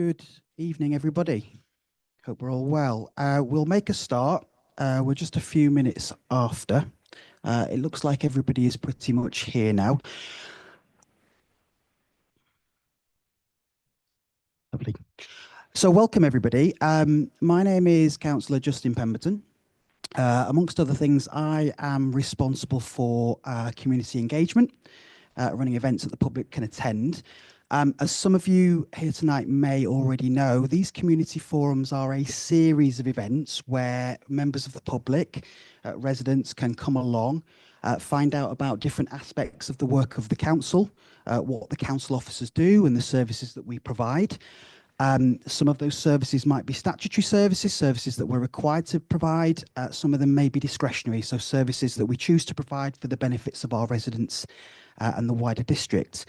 Good evening, everybody. Hope we're all well. We'll make a start. We're just a few minutes after. It looks like everybody is pretty much here now. Lovely. So welcome, everybody. My name is Councillor Justin Pemberton. Amongst other things, I am responsible for community engagement, running events that the public can attend. As some of you here tonight may already know, these community forums are a series of events where members of the public, residents can come along, find out about different aspects of the work of the council, what the council officers do and the services that we provide. Some of those services might be statutory services, services that we're required to provide. Some of them may be discretionary, so services that we choose to provide for the benefits of our residents and the wider district.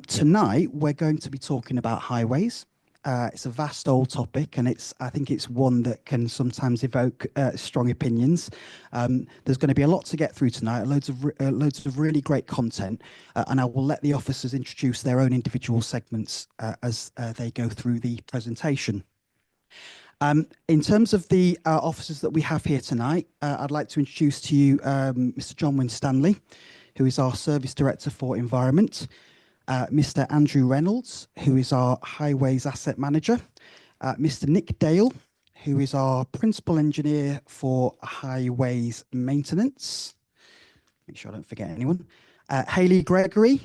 Tonight, we're going to be talking about highways. It's a vast old topic, and I think it's one that can sometimes evoke strong opinions. There's going to be a lot to get through tonight, loads of really great content, and I will let the officers introduce their own individual segments as they go through the presentation. In terms of the officers that we have here tonight, I'd like to introduce to you Mr. John Winstanley, who is our Service Director for Environment. Mr. Andrew Reynolds, who is our Highways Asset Manager, Mr. Nick Dale, who is our Principal Engineer for Highways Maintenance. Make sure I don't forget anyone. Hayley Gregory,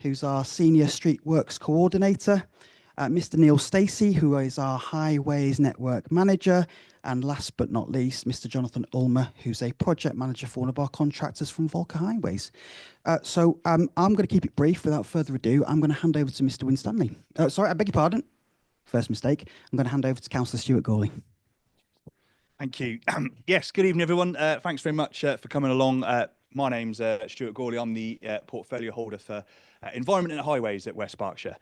who's our Senior Street Works Coordinator, Mr. Neil Stacey, who is our Highways Network Manager, and last but not least, Mr. Jonathan Ulmer, who's a project manager for one of our contractors from Volker Highways. So I'm going to keep it brief. Without further ado, I'm going to hand over to Mr. Winstanley. Sorry, I beg your pardon. First mistake. I'm going to hand over to Councillor Stuart Gawley. Thank you. Yes, good evening, everyone. Thanks very much for coming along. My name's Stuart Gawley. I'm the portfolio holder for Environment and Highways at West Berkshire.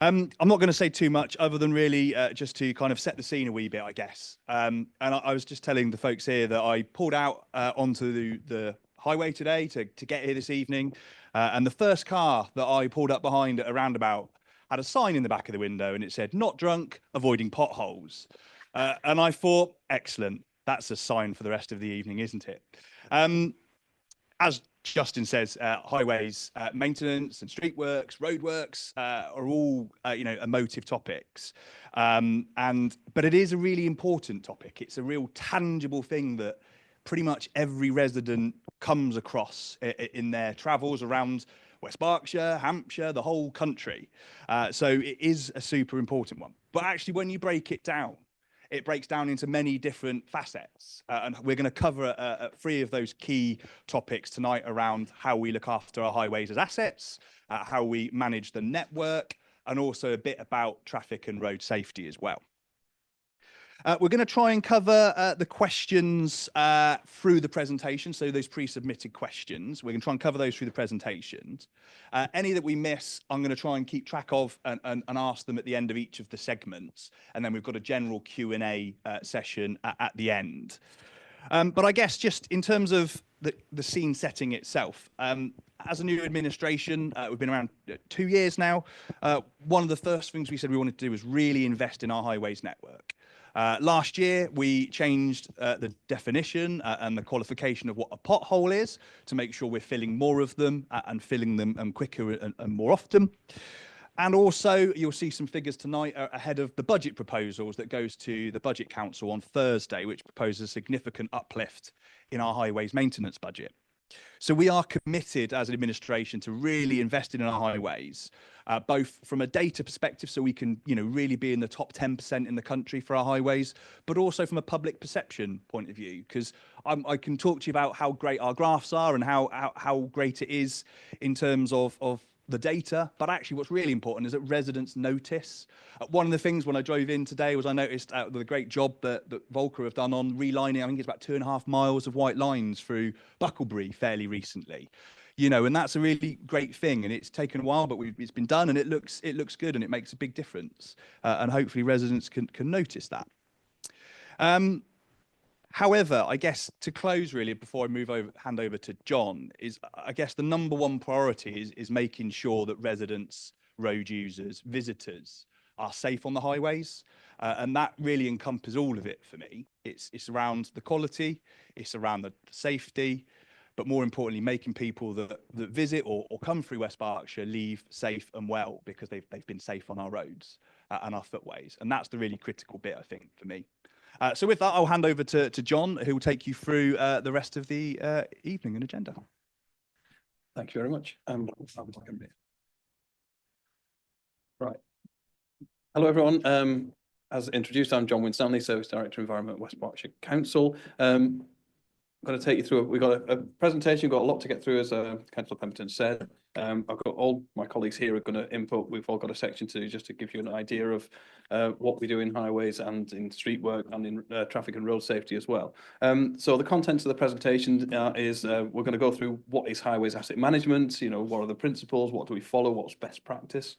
I'm not going to say too much other than really just to kind of set the scene a wee bit, I guess. And I was just telling the folks here that I pulled out onto the highway today to get here this evening. And the first car that I pulled up behind at a roundabout had a sign in the back of the window and it said, "Not drunk, avoiding potholes." And I thought, excellent. That's a sign for the rest of the evening, isn't it? As Justin says, highways maintenance and street works, road works are all emotive topics, but it is a really important topic. It's a real tangible thing that pretty much every resident comes across in their travels around West Berkshire, Hampshire, the whole country. So it is a super important one. But actually, when you break it down, it breaks down into many different facets. And we're going to cover 3 of those key topics tonight around how we look after our highways as assets, how we manage the network, and also a bit about traffic and road safety as well. We're going to try and cover the questions through the presentation. So those pre-submitted questions, we're going to try and cover those through the presentations. Any that we miss, I'm going to try and keep track of and ask them at the end of each of the segments. And then we've got a general Q&A session at the end. But I guess just in terms of the scene setting itself, as a new administration, we've been around 2 years now. One of the first things we said we wanted to do was really invest in our highways network. Last year, we changed the definition and the qualification of what a pothole is to make sure we're filling more of them and filling them quicker and more often. And also, you'll see some figures tonight ahead of the budget proposals that goes to the Budget Council on Thursday, which proposes a significant uplift in our highways maintenance budget. So we are committed as an administration to really investing in our highways, both from a data perspective, so we can, really be in the top 10% in the country for our highways, but also from a public perception point of view, because I can talk to you about how great our graphs are and how great it is in terms of the data, but actually what's really important is that residents notice. One of the things when I drove in today was I noticed the great job that Volker have done on relining, I think it's about 2.5 miles of white lines through Bucklebury fairly recently. And that's a really great thing, and it's taken a while, but it's been done, and it looks good, and it makes a big difference, and hopefully residents can notice that. However, I guess to close really, before I hand over to John, is I guess the number one priority is making sure that residents, road users, visitors are safe on the highways. And that really encompasses all of it for me. It's around the quality, it's around the safety, but more importantly, making people that visit or come through West Berkshire leave safe and well because they've been safe on our roads and our footways. And that's the really critical bit, I think, for me. So with that, I'll hand over to John, who will take you through the rest of the evening and agenda. Thank you very much. Right. Hello, everyone. As introduced, I'm John Winstanley, Service Director, Environment, West Berkshire Council. I'm going to take you through, we've got a presentation, got a lot to get through, as Councillor Pemberton said. I've got all my colleagues here are going to input. We've all got a section to just to give you an idea of what we do in highways and in street work and in traffic and road safety as well. So the contents of the presentation is we're going to go through what is highways asset management, what are the principles, what do we follow, what's best practice.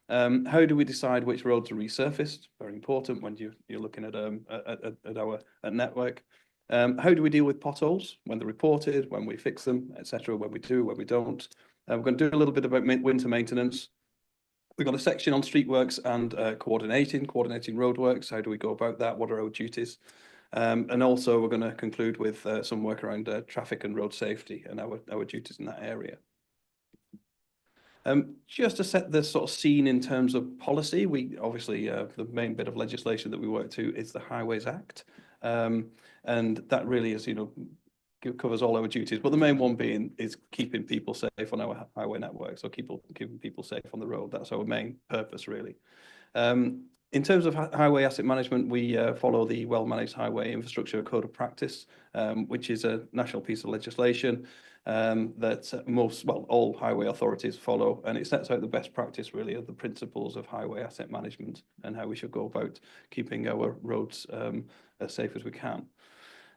How do we decide which roads are resurfaced? Very important when you're looking at our network. How do we deal with potholes when they're reported, when we fix them, etc., when we do, when we don't. We're going to do a little bit about winter maintenance. We've got a section on street works and coordinating roadworks. How do we go about that? What are our duties? And also we're going to conclude with some work around traffic and road safety and our duties in that area. Just to set the sort of scene in terms of policy, we obviously the main bit of legislation that we work to is the Highways Act, and that really is covers all our duties. But the main one being is keeping people safe on our highway network, so keeping people safe on the road. That's our main purpose, really. In terms of highway asset management, we follow the Well Managed Highway Infrastructure Code of Practice, which is a national piece of legislation that all highway authorities follow, and it sets out the best practice really of the principles of highway asset management and how we should go about keeping our roads as safe as we can.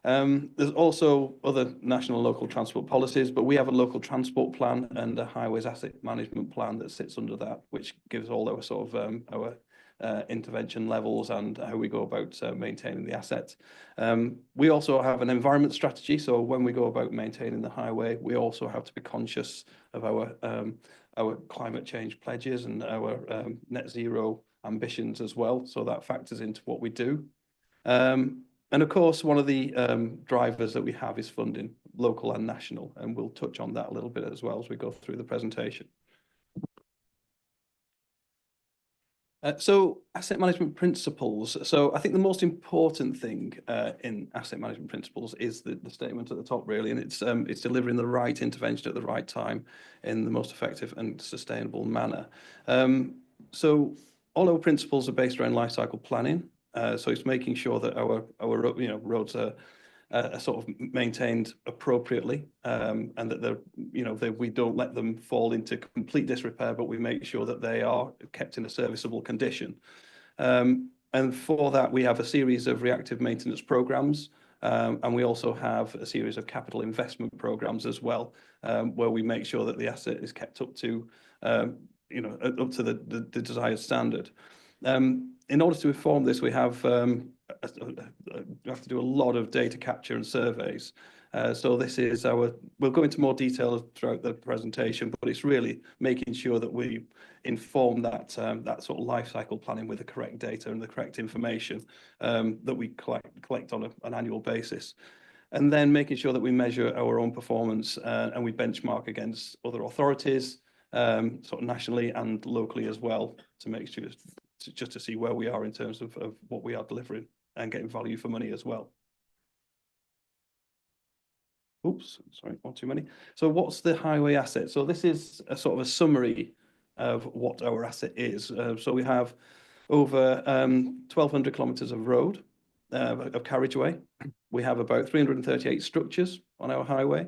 There's also other national and local transport policies, but we have a local transport plan and a highways asset management plan that sits under that, which gives all our sort of our intervention levels and how we go about maintaining the asset. We also have an environment strategy, so when we go about maintaining the highway, we also have to be conscious of our climate change pledges and our net zero ambitions as well, so that factors into what we do. And of course, one of the drivers that we have is funding, local and national, and we'll touch on that a little bit as well as we go through the presentation. So asset management principles. So I think the most important thing in asset management principles is the statement at the top, really, and it's delivering the right intervention at the right time in the most effective and sustainable manner. So all our principles are based around life cycle planning. So it's making sure that our roads are sort of maintained appropriately, and that we don't let them fall into complete disrepair, but we make sure that they are kept in a serviceable condition. And for that, we have a series of reactive maintenance programs, and we also have a series of capital investment programs as well, where we make sure that the asset is kept up to the desired standard. In order to inform this, we have to do a lot of data capture and surveys. So this is we'll go into more detail throughout the presentation, but it's really making sure that we inform that sort of life cycle planning with the correct data and the correct information that we collect on an annual basis. And then making sure that we measure our own performance and we benchmark against other authorities, sort of nationally and locally as well, to make sure just to see where we are in terms of what we are delivering and getting value for money as well. Oops, sorry, one too many. So what's the highway asset? So this is a sort of a summary of what our asset is. So we have over 1,200 kilometres of road, of carriageway. We have about 338 structures on our highway.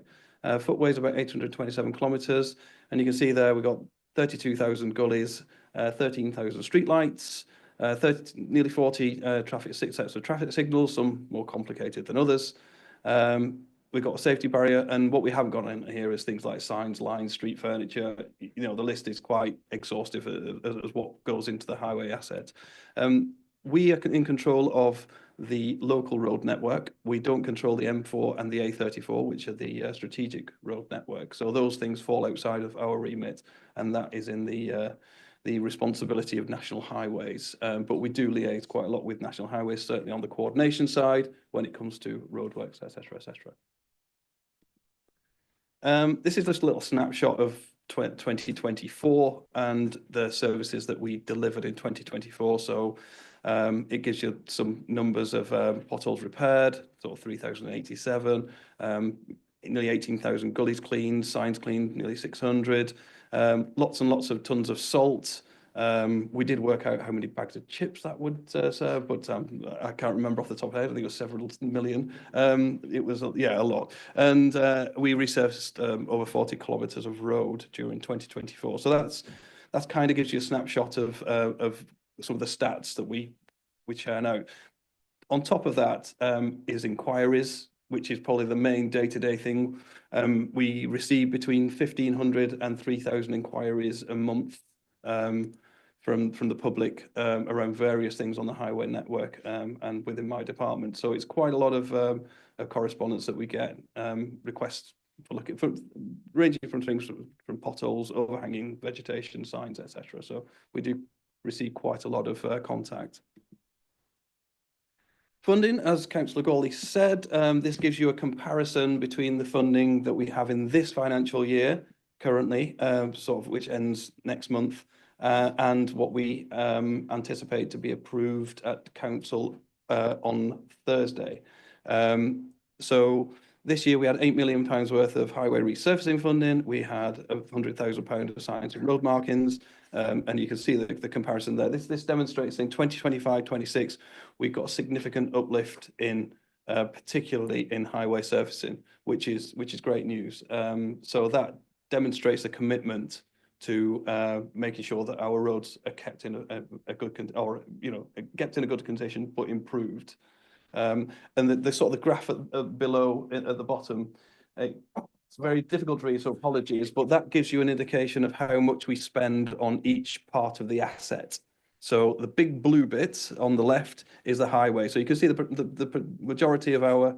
Footways about 827 kilometres. And you can see there we've got 32,000 gullies, 13,000 streetlights, nearly 40 sets of traffic signals, some more complicated than others. We've got a safety barrier, and what we haven't got in here is things like signs, lines, street furniture. The list is quite exhaustive as what goes into the highway asset. We are in control of the local road network. We don't control the M4 and the A34, which are the strategic road network. So those things fall outside of our remit, and that is in the the responsibility of National Highways, but we do liaise quite a lot with National Highways, certainly on the coordination side when it comes to roadworks, etc., etc. This is just a little snapshot of 2024 and the services that we delivered in 2024. So it gives you some numbers of potholes repaired, sort of 3,087, nearly 18,000 gullies cleaned, signs cleaned, nearly 600, lots and lots of tons of salt. We did work out how many bags of chips that would serve, but I can't remember off the top of my head. I think it was several million. It was, yeah, a lot. And we resurfaced over 40 kilometres of road during 2024. So that's kind of gives you a snapshot of some of the stats that we churn out. On top of that is inquiries, which is probably the main day-to-day thing. We receive between 1,500 and 3,000 inquiries a month from the public around various things on the highway network and within my department. So it's quite a lot of correspondence that we get, requests for looking for, ranging from things from potholes, overhanging vegetation, signs, etc. So we do receive quite a lot of contact. Funding, as Councillor Gawley said, this gives you a comparison between the funding that we have in this financial year currently, sort of which ends next month, and what we anticipate to be approved at Council on Thursday. So this year we had £8 million worth of highway resurfacing funding. We had £100,000 assigned to road markings. And you can see the comparison there. This demonstrates in 2025-26, we've got a significant uplift in, particularly in highway surfacing, which is great news. So that demonstrates a commitment to making sure that our roads are kept in a good kept in a good condition but improved. And the sort of the graph below at the bottom. It's very difficult to read, so apologies, but that gives you an indication of how much we spend on each part of the asset. So the big blue bit on the left is the highway. So you can see the majority of our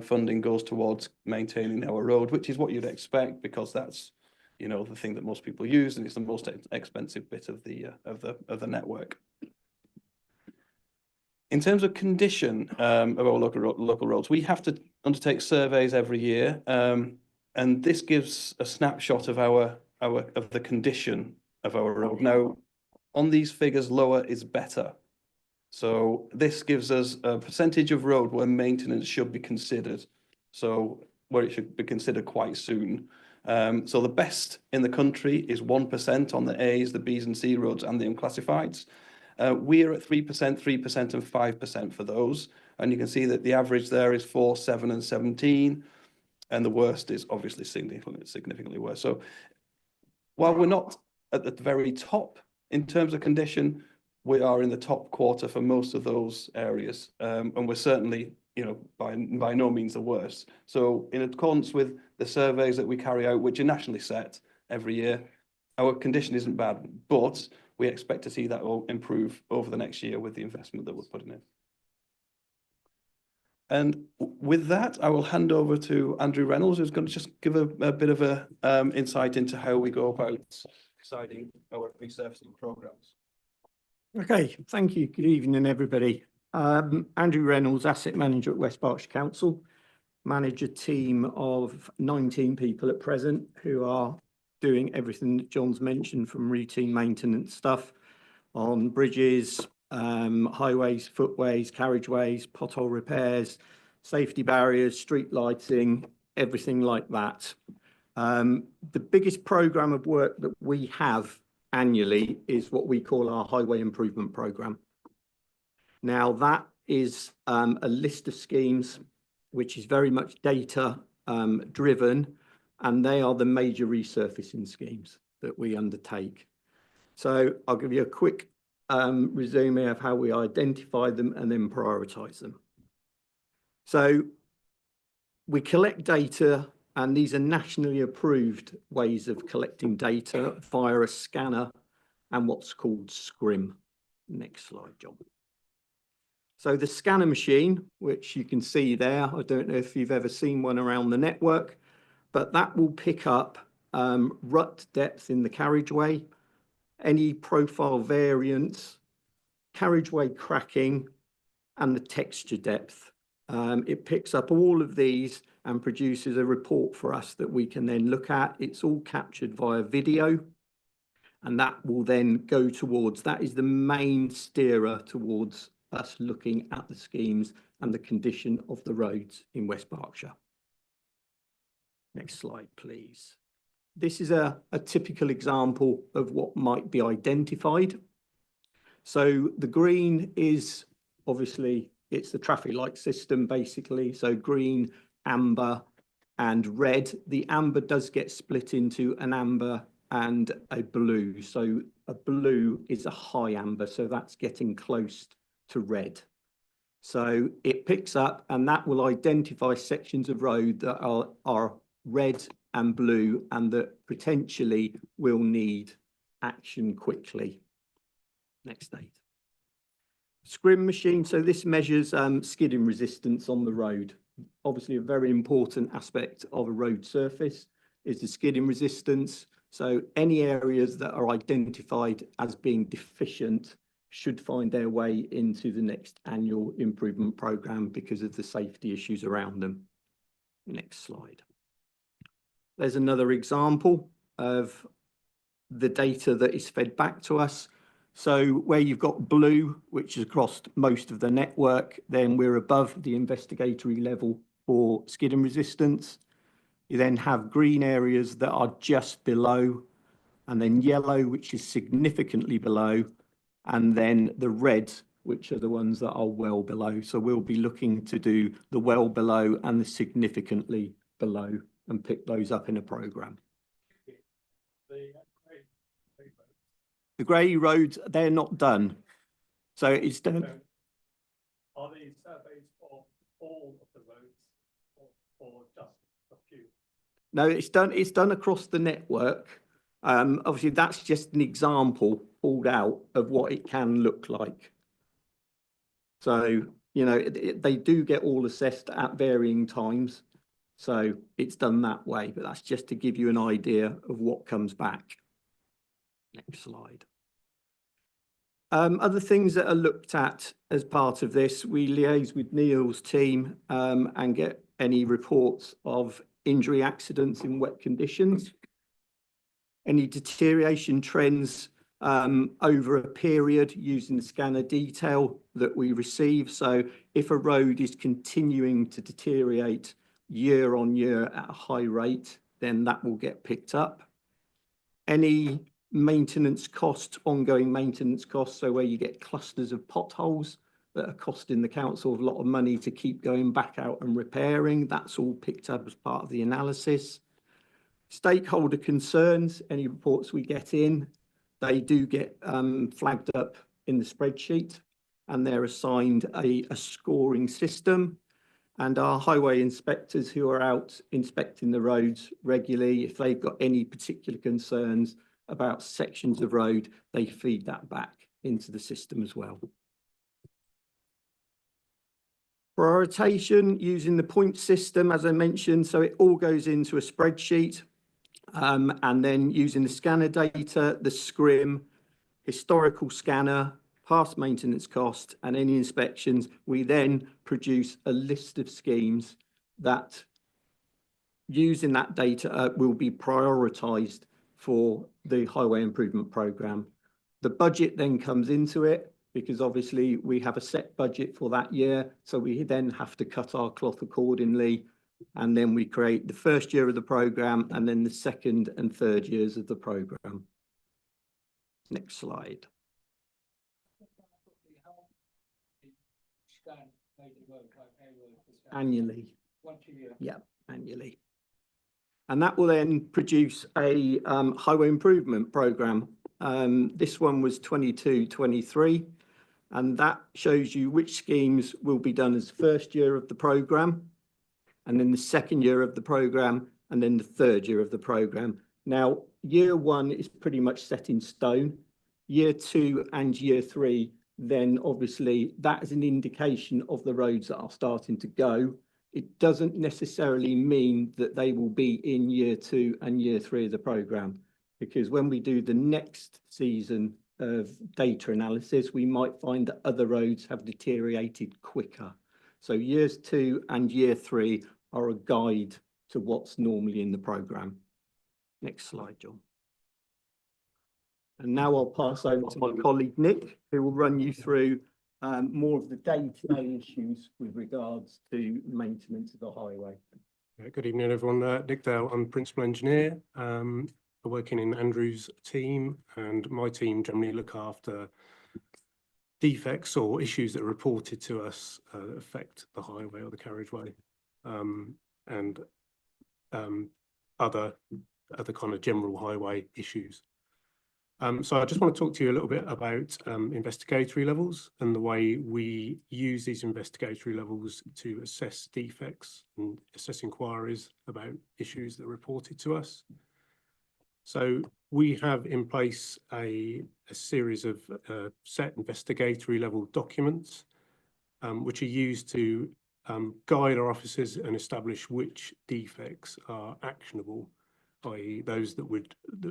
funding goes towards maintaining our road, which is what you'd expect because that's, the thing that most people use, and it's the most expensive bit of the network. In terms of condition of our local roads, we have to undertake surveys every year. And this gives a snapshot of the condition of our road. Now, on these figures, lower is better. So this gives us a percentage of road where maintenance should be considered. So where it should be considered quite soon. So the best in the country is 1% on the A's, the B's and C roads and the unclassifieds. We're at 3%, 3% and 5% for those. And you can see that the average there is 4, 7 and 17. And the worst is obviously significantly worse. So while we're not at the very top in terms of condition, we are in the top quarter for most of those areas. And we're certainly, by no means the worst. So in accordance with the surveys that we carry out, which are nationally set every year, our condition isn't bad, but we expect to see that will improve over the next year with the investment that we're putting in. And with that, I will hand over to Andrew Reynolds, who's going to just give a bit of a insight into how we go about deciding our resurfacing programs. Okay, thank you. Good evening, everybody. Andrew Reynolds, Asset Manager at West Berkshire Council. Manage a team of 19 people at present who are doing everything that John's mentioned, from routine maintenance stuff on bridges, highways, footways, carriageways, pothole repairs, safety barriers, street lighting, everything like that. The biggest programme of work that we have annually is what we call our Highway Improvement Programme. Now that is a list of schemes which is very much data driven, and they are the major resurfacing schemes that we undertake. So I'll give you a quick resume of how we identify them and then prioritise them. So we collect data, and these are nationally approved ways of collecting data via a scanner and what's called SCRIM. Next slide, John. So the scanner machine, which you can see there, I don't know if you've ever seen one around the network, but that will pick up rut depth in the carriageway, any profile variance, carriageway cracking, and the texture depth. It picks up all of these and produces a report for us that we can then look at. It's all captured via video, and that will then go towards, that is the main steerer towards us looking at the schemes and the condition of the roads in West Berkshire. Next slide, please. This is a typical example of what might be identified. So the green is obviously, it's the traffic light system basically. So green, amber and red. The amber does get split into an amber and a blue. So a blue is a high amber, so that's getting close to red. So it picks up and that will identify sections of road that are red and blue and that potentially will need action quickly. Next slide. Scrim machine, so this measures skidding resistance on the road. Obviously a very important aspect of a road surface is the skidding resistance. So any areas that are identified as being deficient should find their way into the next annual improvement programme because of the safety issues around them. Next slide. There's another example of the data that is fed back to us. So where you've got blue, which is across most of the network, then we're above the investigatory level for skidding resistance. You then have green areas that are just below, and then yellow, which is significantly below, and then the red, which are the ones that are well below. So we'll be looking to do the well below and the significantly below and pick those up in a programme. The grey roads, they're not done. So it's done. Are these surveys for all of the roads or just a few? No, it's done across the network. Obviously, that's just an example pulled out of what it can look like. So, you know, they do get all assessed at varying times. So it's done that way, but that's just to give you an idea of what comes back. Next slide. Other things that are looked at as part of this, we liaise with Neil's team and get any reports of injury accidents in wet conditions, any deterioration trends over a period using the scanner detail that we receive. So if a road is continuing to deteriorate year on year at a high rate, then that will get picked up. Any maintenance costs, ongoing maintenance costs, so where you get clusters of potholes that are costing the council a lot of money to keep going back out and repairing, that's all picked up as part of the analysis. Stakeholder concerns, any reports we get in, they do get flagged up in the spreadsheet and they're assigned a scoring system. And our highway inspectors who are out inspecting the roads regularly, if they've got any particular concerns about sections of road, they feed that back into the system as well. Prioritisation using the point system, as I mentioned, so it all goes into a spreadsheet, and then using the scanner data, the scrim, historical scanner, past maintenance cost, and any inspections, we then produce a list of schemes that, using that data, will be prioritised for the highway improvement programme. The budget then comes into it because obviously we have a set budget for that year, so we then have to cut our cloth accordingly, and then we create the first year of the programme and then the second and third years of the programme. Next slide. Annually. Yeah, annually. And that will then produce a highway improvement programme. This one was 22-23, and that shows you which schemes will be done as first year of the programme, and then the second year of the programme, and then the third year of the programme. Now, year one is pretty much set in stone. Year two and year three, then obviously that is an indication of the roads that are starting to go. It doesn't necessarily mean that they will be in year two and year three of the programme. because when we do the next season of data analysis, we might find that other roads have deteriorated quicker. So years 2 and year 3 are a guide to what's normally in the programme. Next slide, John. And now I'll pass over to my colleague Nick, who will run you through more of the day-to-day issues with regards to maintenance of the highway. Good evening, everyone. Nick Dale, I'm Principal Engineer, working in Andrew's team, and my team generally look after defects or issues that are reported to us that affect the highway or the carriageway, and other kind of general highway issues. So I just want to talk to you a little bit about investigatory levels and the way we use these investigatory levels to assess defects and assess inquiries about issues that are reported to us. So we have in place a series of set investigatory level documents, which are used to guide our officers and establish which defects are actionable, i.e. those that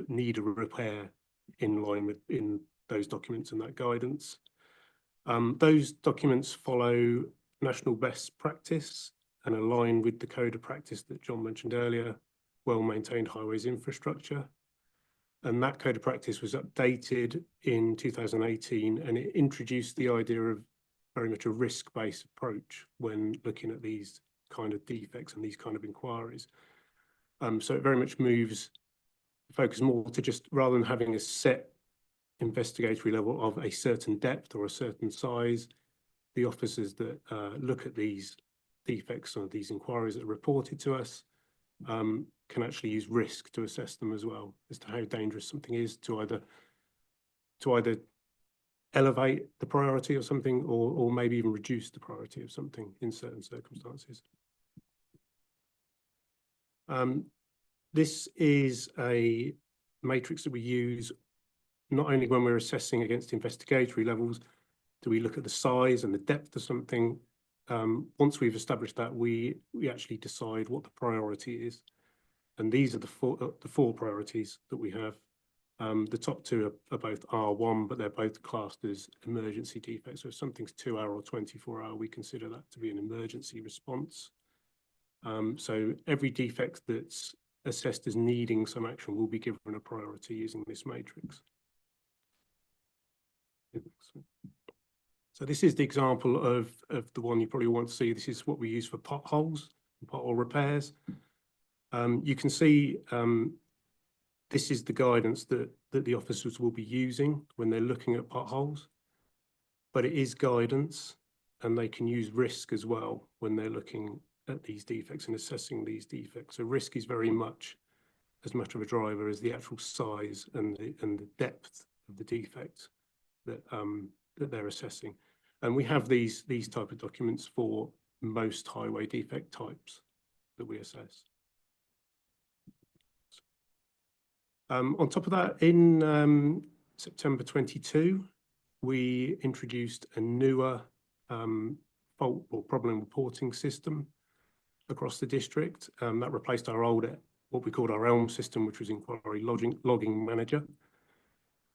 need a repair in line with those documents and that guidance. Those documents follow national best practice and align with the code of practice that John mentioned earlier, well-maintained highways infrastructure. And that code of practice was updated in 2018, and it introduced the idea of very much a risk-based approach when looking at these kind of defects and these kind of inquiries. So it very much moves focus more to just, rather than having a set investigatory level of a certain depth or a certain size, the officers that look at these defects or these inquiries that are reported to us can actually use risk to assess them as well, as to how dangerous something is, to either elevate the priority of something or maybe even reduce the priority of something in certain circumstances. This is a matrix that we use not only when we're assessing against investigatory levels, do we look at the size and the depth of something. Once we've established that, we actually decide what the priority is. And these are the four priorities that we have. The top two are both R1, but they're both classed as emergency defects. So if something's 2-hour or 24-hour, we consider that to be an emergency response. So every defect that's assessed as needing some action will be given a priority using this matrix. So this is the example of the one you probably want to see. This is what we use for potholes, pothole repairs. You can see this is the guidance that the officers will be using when they're looking at potholes, but it is guidance, and they can use risk as well when they're looking at these defects and assessing these defects. So risk is very much as much of a driver as the actual size and the depth of the defect that they're assessing. And we have these type of documents for most highway defect types that we assess. On top of that, in September 22, we introduced a newer fault or problem reporting system across the district. That replaced our old, what we called our ELM system, which was Inquiry Logging Manager.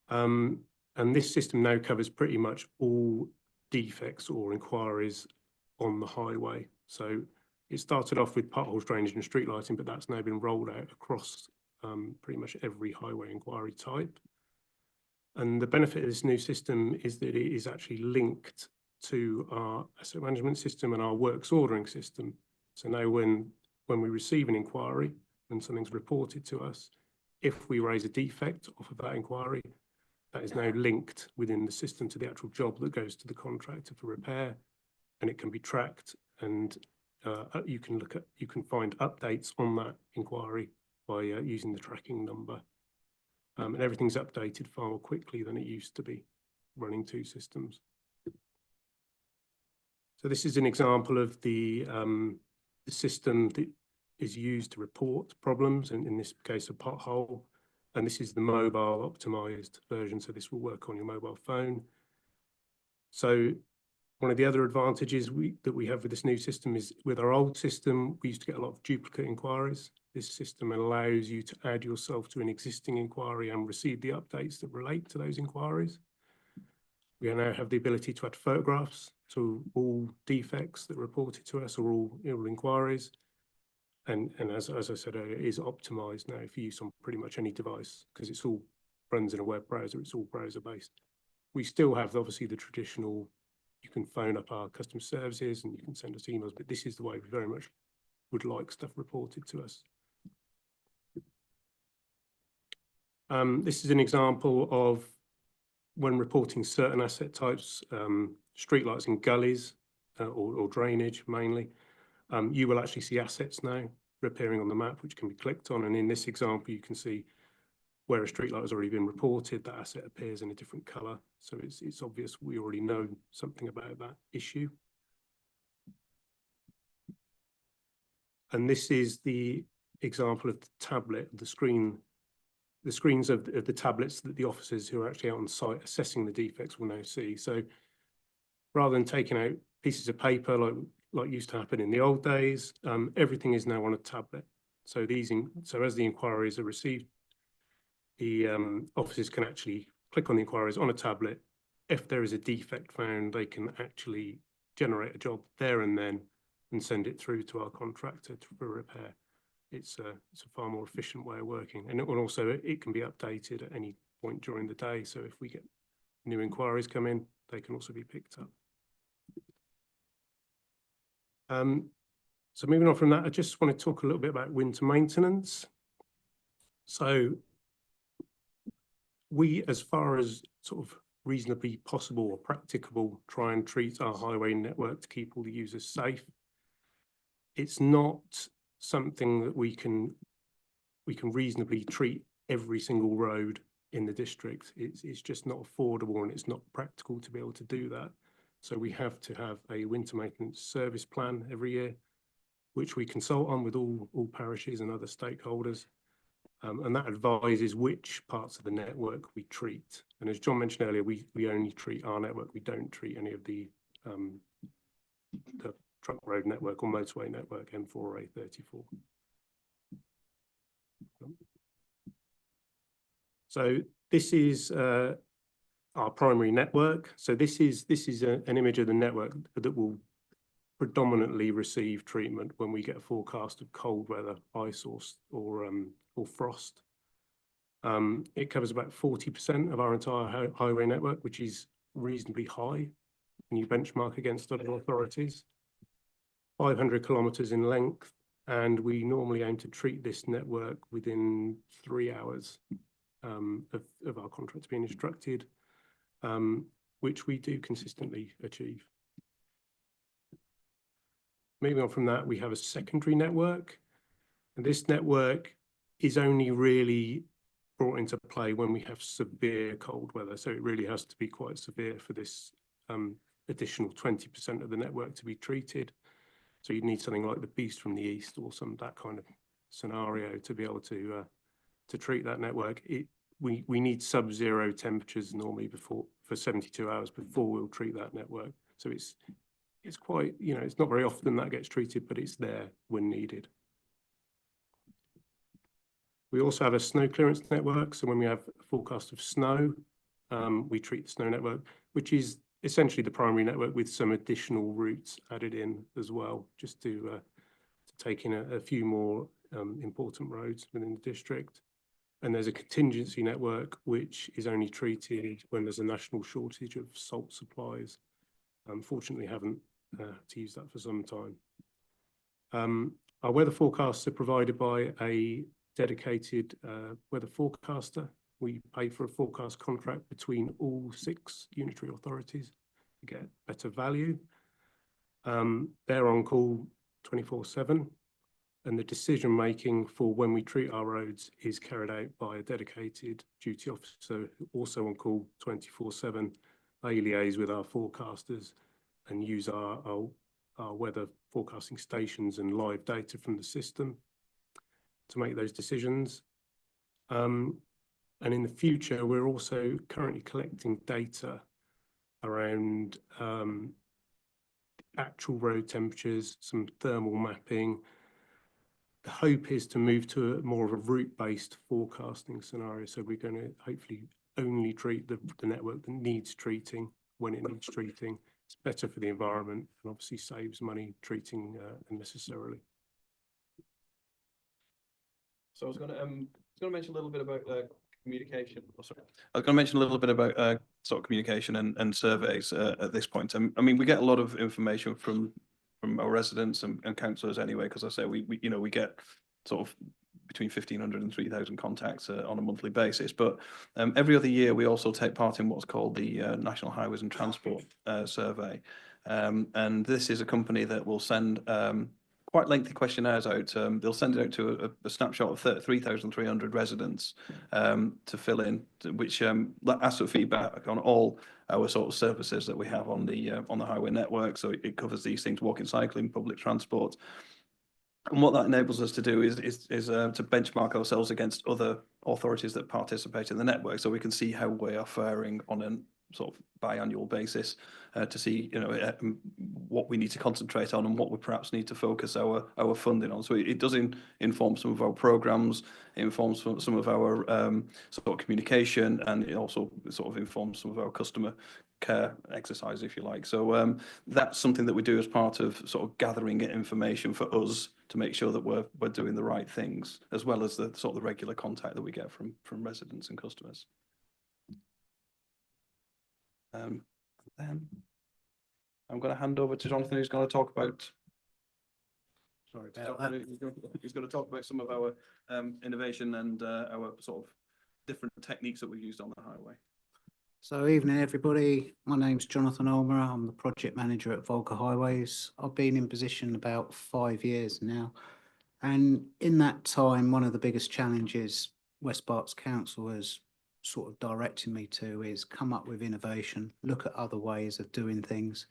And this system now covers pretty much all defects or inquiries on the highway. So it started off with potholes, drainage and street lighting, but that's now been rolled out across pretty much every highway inquiry type. And the benefit of this new system is that it is actually linked to our asset management system and our works ordering system. So now when we receive an inquiry, when something's reported to us, if we raise a defect off of that inquiry, that is now linked within the system to the actual job that goes to the contractor for repair, and it can be tracked, and you can find updates on that inquiry by using the tracking number. And everything's updated far more quickly than it used to be running two systems. So this is an example of the system that is used to report problems, and in this case a pothole. And this is the mobile optimized version, so this will work on your mobile phone. So one of the other advantages that we have with this new system is, with our old system, we used to get a lot of duplicate inquiries. This system allows you to add yourself to an existing inquiry and receive the updates that relate to those inquiries. We now have the ability to add photographs to all defects that are reported to us or all inquiries. And as I said earlier, it is optimized now for use on pretty much any device because it's all runs in a web browser, it's all browser based. We still have obviously the traditional, you can phone up our customer services and you can send us emails, but this is the way we very much would like stuff reported to us. This is an example of when reporting certain asset types, streetlights in gullies or drainage mainly. You will actually see assets now appearing on the map, which can be clicked on. And in this example, you can see where a streetlight has already been reported, that asset appears in a different colour. So it's obvious we already know something about that issue. And this is the example of the tablet, the screens of the tablets that the officers who are actually out on site assessing the defects will now see. So rather than taking out pieces of paper like used to happen in the old days, everything is now on a tablet. So as the inquiries are received, the officers can actually click on the inquiries on a tablet. If there is a defect found, they can actually generate a job there and then and send it through to our contractor for repair. It's a far more efficient way of working, and also it can be updated at any point during the day. So if we get new inquiries come in, they can also be picked up. So moving on from that, I just want to talk a little bit about winter maintenance. So we, as far as sort of reasonably possible or practicable, try and treat our highway network to keep all the users safe. It's not something that we can reasonably treat every single road in the district. It's just not affordable and it's not practical to be able to do that. So we have to have a winter maintenance service plan every year, which we consult on with all parishes and other stakeholders. And that advises which parts of the network we treat. And as John mentioned earlier, we only treat our network. We don't treat any of the truck road network or motorway network, M4 or A34. So this is our primary network. So this is an image of the network that will predominantly receive treatment when we get a forecast of cold weather, ice or frost. It covers about 40% of our entire highway network, which is reasonably high when you benchmark against other authorities. 500 kilometres in length, and we normally aim to treat this network within 3 hours of our contracts being instructed, which we do consistently achieve. Moving on from that, we have a secondary network, and this network is only really brought into play when we have severe cold weather. So it really has to be quite severe for this additional 20% of the network to be treated. So you'd need something like the beast from the east or that kind of scenario to be able to treat that network. We need sub-zero temperatures normally for 72 hours before we'll treat that network. So it's quite, it's not very often that gets treated, but it's there when needed. We also have a snow clearance network. So when we have a forecast of snow, we treat the snow network, which is essentially the primary network with some additional routes added in as well, just to take in a few more important roads within the district. And there's a contingency network, which is only treated when there's a national shortage of salt supplies. Unfortunately, haven't to use that for some time. Our weather forecasts are provided by a dedicated weather forecaster. We pay for a forecast contract between all 6 unitary authorities to get better value. They're on call 24/7, and the decision making for when we treat our roads is carried out by a dedicated duty officer, also on call 24/7. They liaise with our forecasters and use our weather forecasting stations and live data from the system to make those decisions. And in the future, we're also currently collecting data around actual road temperatures, some thermal mapping, the hope is to move to more of a route-based forecasting scenario. So we're going to hopefully only treat the network that needs treating when it needs treating. It's better for the environment and obviously saves money treating unnecessarily. So I was going to mention a little bit about communication. Oh, sorry. I was going to mention a little bit about sort of communication and surveys at this point. I mean, we get a lot of information from our residents and councillors anyway, because I say we get sort of between 1,500 and 3,000 contacts on a monthly basis. But every other year, we also take part in what's called the National Highways and Transport Survey. And this is a company that will send quite lengthy questionnaires out. They'll send it out to a snapshot of 3,300 residents to fill in, which asks for feedback on all our sort of services that we have on the highway network. So it covers these things: walking, cycling, public transport. And what that enables us to do is to benchmark ourselves against other authorities that participate in the network, so we can see how we are faring on a sort of biannual basis, to see what we need to concentrate on and what we perhaps need to focus our funding on. So it does inform some of our programs, informs some of our sort of communication, and it also sort of informs some of our customer care exercise, if you like. So that's something that we do as part of sort of gathering information for us to make sure that we're doing the right things, as well as the sort of the regular contact that we get from residents and customers. Then I'm going to hand over to Jonathan, who's going to talk about. Sorry about that. He's going to talk about some of our innovation and our sort of different techniques that we've used on the highway. So evening everybody, my name's Jonathan Olmer, I'm the project manager at Volker Highways. I've been in position about 5 years now, and in that time one of the biggest challenges West Berks Council has sort of directed me to is come up with innovation, look at other ways of doing things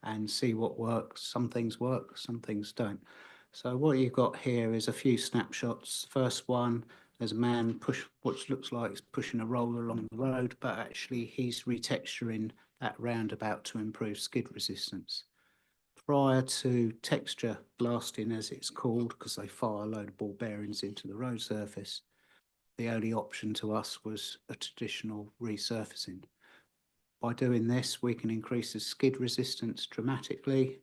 and see what works. Some things work, some things don't. So what you've got here is a few snapshots. First one, there's a man what looks like he's pushing a roller along the road, but actually he's retexturing that roundabout to improve skid resistance. Prior to texture blasting, as it's called, because they fire a load of ball bearings into the road surface, the only option to us was a traditional resurfacing. By doing this, we can increase the skid resistance dramatically,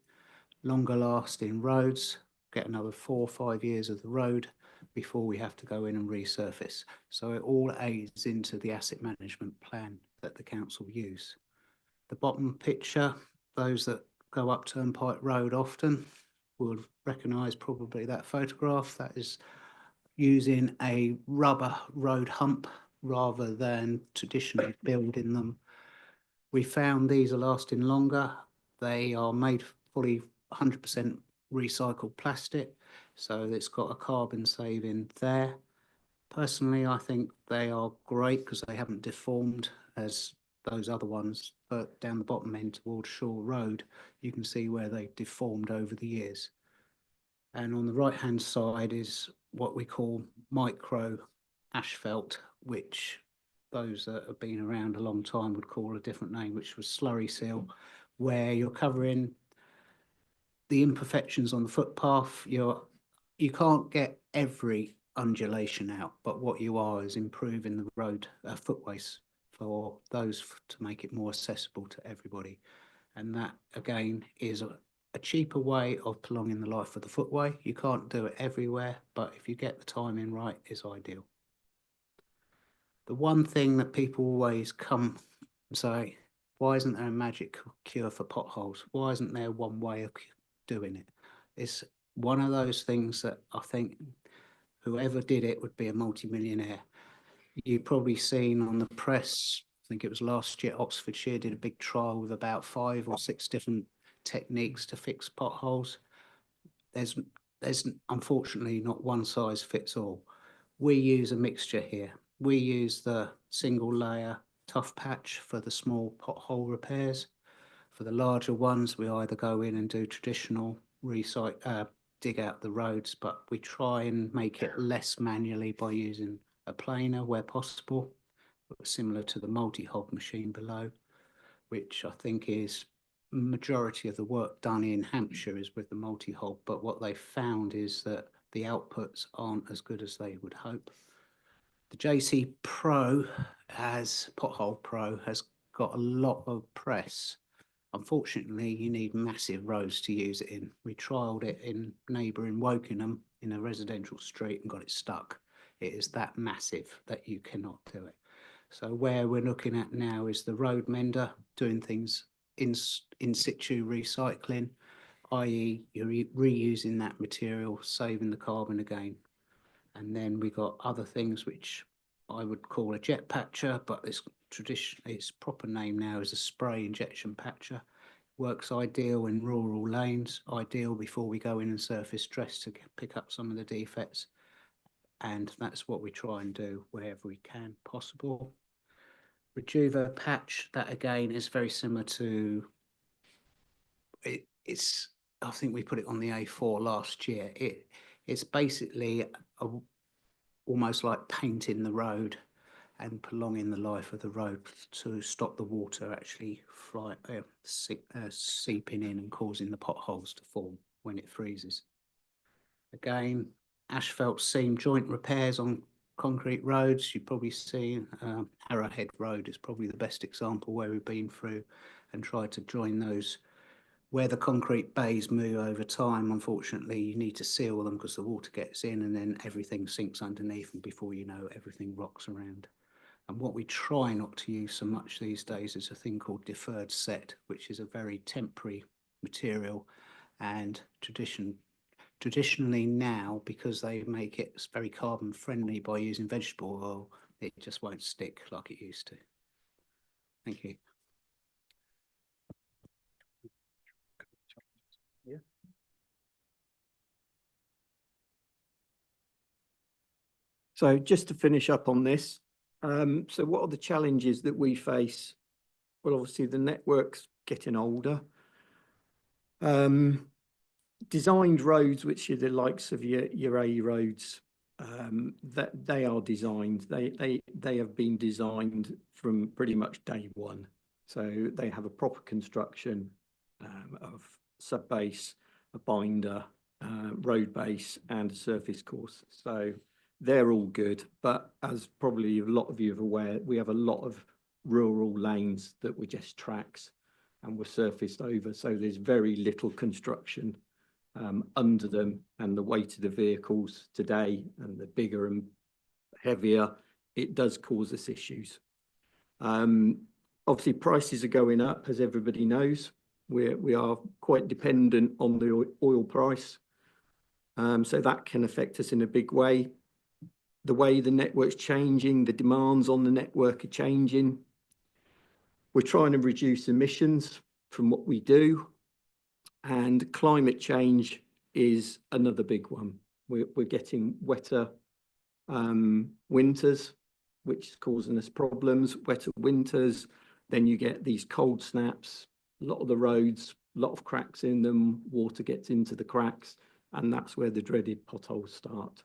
longer lasting roads, get another 4 or 5 years of the road before we have to go in and resurface. So it all aids into the asset management plan that the council use. The bottom picture, those that go up Turnpike Road often will recognise probably that photograph. That is using a rubber road hump rather than traditionally building them. We found these are lasting longer. They are made fully 100% recycled plastic, so it's got a carbon saving there. Personally, I think they are great because they haven't deformed as those other ones, but down the bottom end towards Shore Road, you can see where they've deformed over the years. And on the right hand side is what we call micro asphalt, which those that have been around a long time would call a different name, which was slurry seal, where you're covering the imperfections on the footpath. You can't get every undulation out, but what you are is improving the road footways for those to make it more accessible to everybody. And that again is a cheaper way of prolonging the life of the footway. You can't do it everywhere, but if you get the timing right, it's ideal. The one thing that people always come and say, why isn't there a magic cure for potholes? Why isn't there one way of doing it? It's one of those things that I think whoever did it would be a multi-millionaire. You've probably seen on the press, I think it was last year, Oxfordshire did a big trial with about 5 or 6 different techniques to fix potholes. There's unfortunately not one size fits all. We use a mixture here. We use the single layer tough patch for the small pothole repairs. For the larger ones, we either go in and do traditional dig out the roads, but we try and make it less manually by using a planer where possible, similar to the multi-hog machine below, which I think is majority of the work done in Hampshire is with the multi-hog. But what they found is that the outputs aren't as good as they would hope. The JC Pro Pothole Pro has got a lot of press. Unfortunately, you need massive roads to use it in. We trialled it in neighbouring Wokingham in a residential street and got it stuck. It is that massive that you cannot do it. So where we're looking at now is the road mender doing things in situ recycling, i.e. you're reusing that material, saving the carbon again. And then we got other things which I would call a jet patcher, but its proper name now is a spray injection patcher. Works ideal in rural lanes, ideal before we go in and surface dress to pick up some of the defects. And that's what we try and do wherever we can possible. Rejuva patch, that again is very similar to it's I think we put it on the A4 last year. It's basically almost like painting the road and prolonging the life of the road to stop the water actually seeping in and causing the potholes to form when it freezes. Again, asphalt seam joint repairs on concrete roads. You've probably seen Arrowhead Road is probably the best example where we've been through and tried to join those. Where the concrete bays move over time, unfortunately, you need to seal them because the water gets in and then everything sinks underneath, and before you know, everything rocks around. And what we try not to use so much these days is a thing called deferred set, which is a very temporary material. And traditionally now, because they make it very carbon friendly by using vegetable oil, it just won't stick like it used to. Thank you. Yeah. So just to finish up on this, so what are the challenges that we face? Well, obviously the network's getting older. Designed roads, which are the likes of your A roads, that they are designed. They have been designed from pretty much day one. So they have a proper construction of sub base, a binder, road base, and a surface course. So they're all good. But as probably a lot of you are aware, we have a lot of rural lanes that were just tracks and were surfaced over. So there's very little construction under them, and the weight of the vehicles today and the bigger and heavier, it does cause us issues. Obviously prices are going up, as everybody knows. We are quite dependent on the oil price, so that can affect us in a big way. The way the network's changing, the demands on the network are changing. We're trying to reduce emissions from what we do, and climate change is another big one. We're getting wetter winters, which is causing us problems. Wetter winters, then you get these cold snaps, a lot of the roads, a lot of cracks in them, water gets into the cracks, and that's where the dreaded potholes start.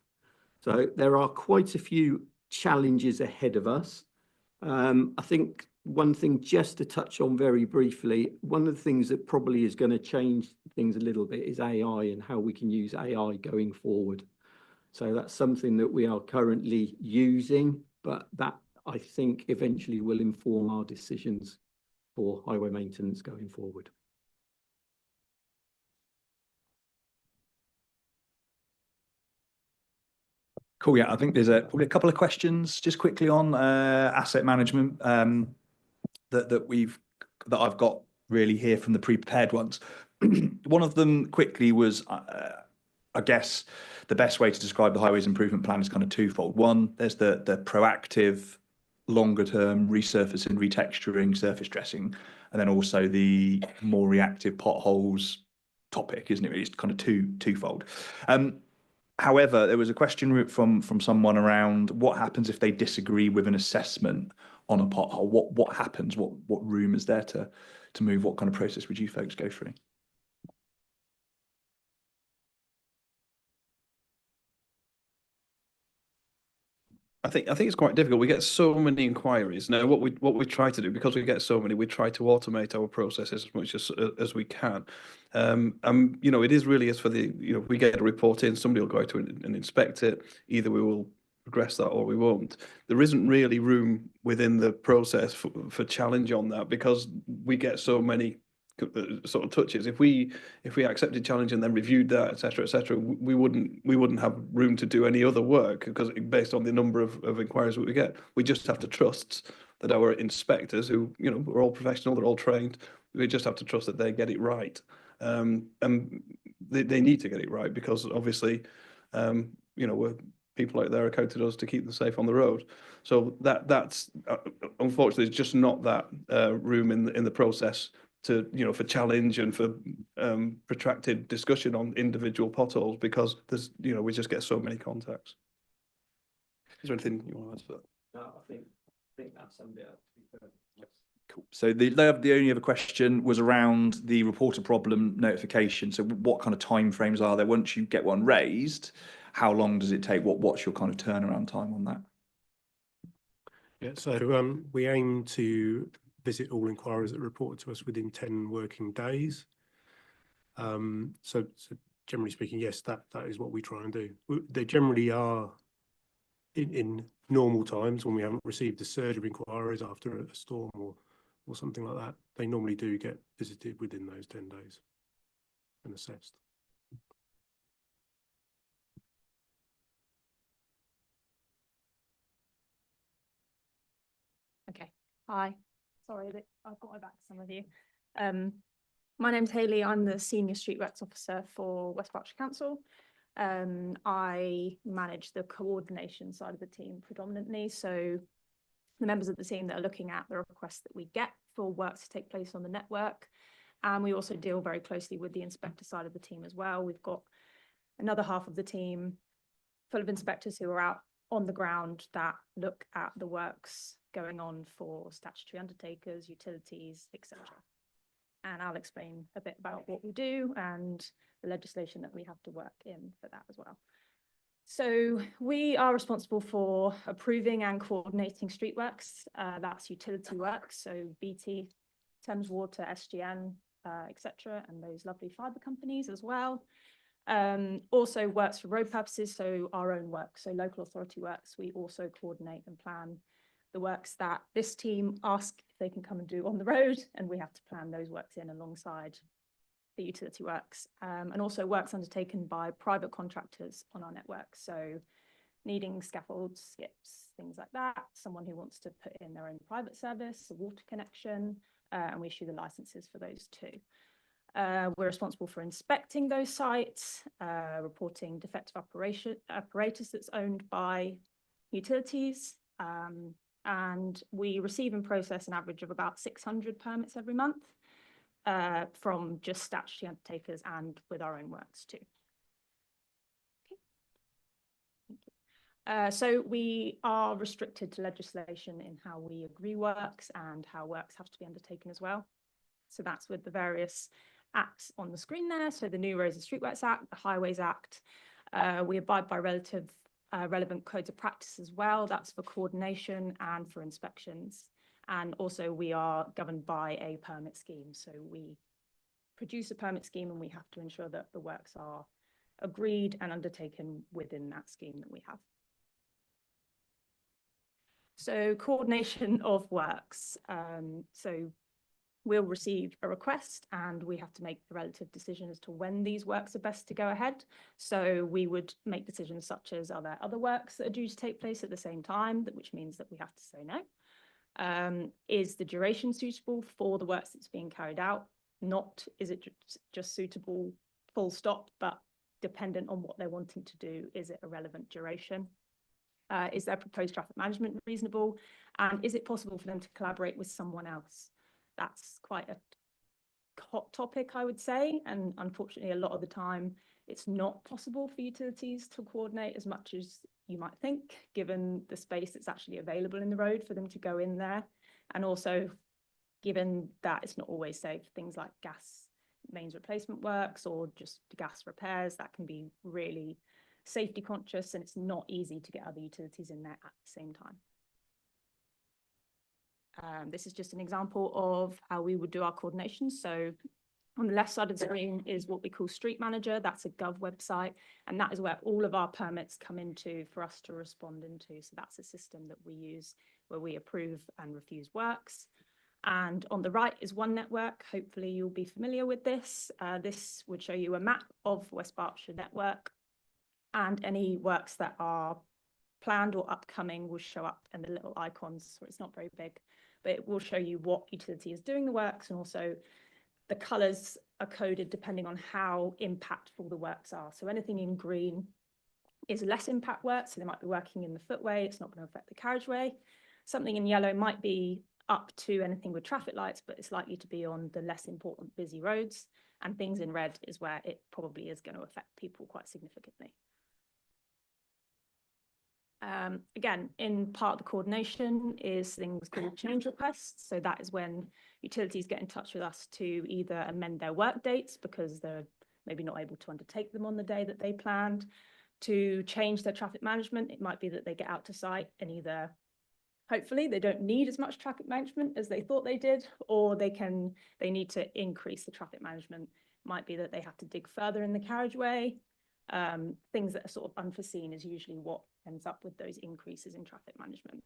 So there are quite a few challenges ahead of us. I think one thing just to touch on very briefly, one of the things that probably is going to change things a little bit is AI and how we can use AI going forward. So that's something that we are currently using, but that I think eventually will inform our decisions for highway maintenance going forward. Cool. Yeah, I think there's probably a couple of questions just quickly on asset management that I've got really here from the pre-prepared ones. One of them quickly was, I guess, the best way to describe the highways improvement plan is kind of twofold. One, there's the proactive, longer-term resurfacing, retexturing, surface dressing, and then also the more reactive potholes topic, isn't it? It's kind of twofold. However, there was a question from someone around what happens if they disagree with an assessment on a pothole. What happens? What room is there to move? What kind of process would you folks go through? I think it's quite difficult. We get so many inquiries. Now, what we try to do, because we get so many, we try to automate our processes as much as we can. You know, it is for the, you know, we get a report in, somebody will go out and inspect it. Either we will progress that or we won't. There isn't really room within the process for challenge on that, because we get so many sort of touches. If we accepted challenge and then reviewed that, etc., we wouldn't have room to do any other work, because based on the number of inquiries that we get, we just have to trust that our inspectors, who, you know, are all professional, they're all trained, we just have to trust that they get it right. And they need to get it right, because obviously, you know, people out there are counted us to keep them safe on the road. So that's unfortunately, it's just not that room in the process to, you know, for challenge and for protracted discussion on individual potholes, because there's, you know, we just get so many contacts. Is there anything you want to add to that? No, I think that's summed it up, to be fair. Cool. So the only other question was around the report a problem notification. So what kind of timeframes are there once you get one raised? How long does it take? What's your kind of turnaround time on that? Yeah, so we aim to visit all inquiries that are reported to us within 10 working days. So generally speaking, yes, that is what we try and do. They generally are in normal times, when we haven't received a surge of inquiries after a storm or something like that. They normally do get visited within those 10 days and assessed. Okay, hi. Sorry that I've got my back to some of you. My name's Hayley. I'm the Senior Street Works Officer for West Berkshire Council. I manage the coordination side of the team predominantly. So the members of the team that are looking at the requests that we get for works to take place on the network. And we also deal very closely with the inspector side of the team as well. We've got another half of the team full of inspectors who are out on the ground that look at the works going on for statutory undertakers, utilities, etc. And I'll explain a bit about what we do and the legislation that we have to work in for that as well. So we are responsible for approving and coordinating street works. That's utility works, so BT, Thames Water, SGN, etc., and those lovely fibre companies as well. Also works for road purposes, so our own work, so local authority works. We also coordinate and plan the works that this team ask if they can come and do on the road, and we have to plan those works in alongside the utility works, and also works undertaken by private contractors on our network, so needing scaffolds, skips, things like that, someone who wants to put in their own private service, a water connection, and we issue the licenses for those too. We're responsible for inspecting those sites, reporting defective apparatus that's owned by utilities, and we receive and process an average of about 600 permits every month from just statutory undertakers and with our own works too. Okay. Thank you. So we are restricted to legislation in how we agree works and how works have to be undertaken as well. So that's with the various acts on the screen there. So the new Roads and Streetworks Act, the Highways Act. We abide by relevant codes of practice as well. That's for coordination and for inspections. And also we are governed by a permit scheme. So we produce a permit scheme and we have to ensure that the works are agreed and undertaken within that scheme that we have. So coordination of works. So we'll receive a request and we have to make a relative decision as to when these works are best to go ahead. So we would make decisions such as, are there other works that are due to take place at the same time, which means that we have to say no. Is the duration suitable for the works that's being carried out? Not, is it just suitable full stop, but dependent on what they're wanting to do, is it a relevant duration? Is their proposed traffic management reasonable? And is it possible for them to collaborate with someone else? That's quite a hot topic, I would say. And unfortunately, a lot of the time, it's not possible for utilities to coordinate as much as you might think, given the space that's actually available in the road for them to go in there. And also, given that it's not always safe, things like gas mains replacement works or just gas repairs, that can be really safety conscious, and it's not easy to get other utilities in there at the same time. This is just an example of how we would do our coordination. So on the left side of the screen is what we call Street Manager. That's a Gov website, and that is where all of our permits come into for us to respond into. So that's a system that we use where we approve and refuse works. And on the right is One Network. Hopefully you'll be familiar with this. This would show you a map of West Berkshire network, and any works that are planned or upcoming will show up in the little icons. So it's not very big, but it will show you what utility is doing the works, and also the colours are coded depending on how impactful the works are. So anything in green is less impact work, so they might be working in the footway, it's not going to affect the carriageway. Something in yellow might be up to anything with traffic lights, but it's likely to be on the less important busy roads. And things in red is where it probably is going to affect people quite significantly. Again, in part of the coordination is things called change requests. So that is when utilities get in touch with us to either amend their work dates because they're maybe not able to undertake them on the day that they planned, to change their traffic management. It might be that they get out to site and either, hopefully, they don't need as much traffic management as they thought they did, or they need to increase the traffic management. It might be that they have to dig further in the carriageway. Things that are sort of unforeseen is usually what ends up with those increases in traffic management.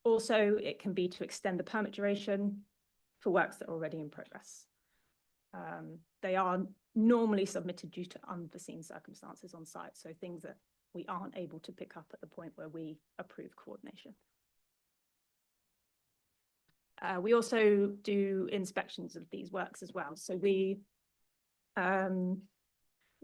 Also, it can be to extend the permit duration for works that are already in progress. They are normally submitted due to unforeseen circumstances on site, so things that we aren't able to pick up at the point where we approve coordination. We also do inspections of these works as well. So we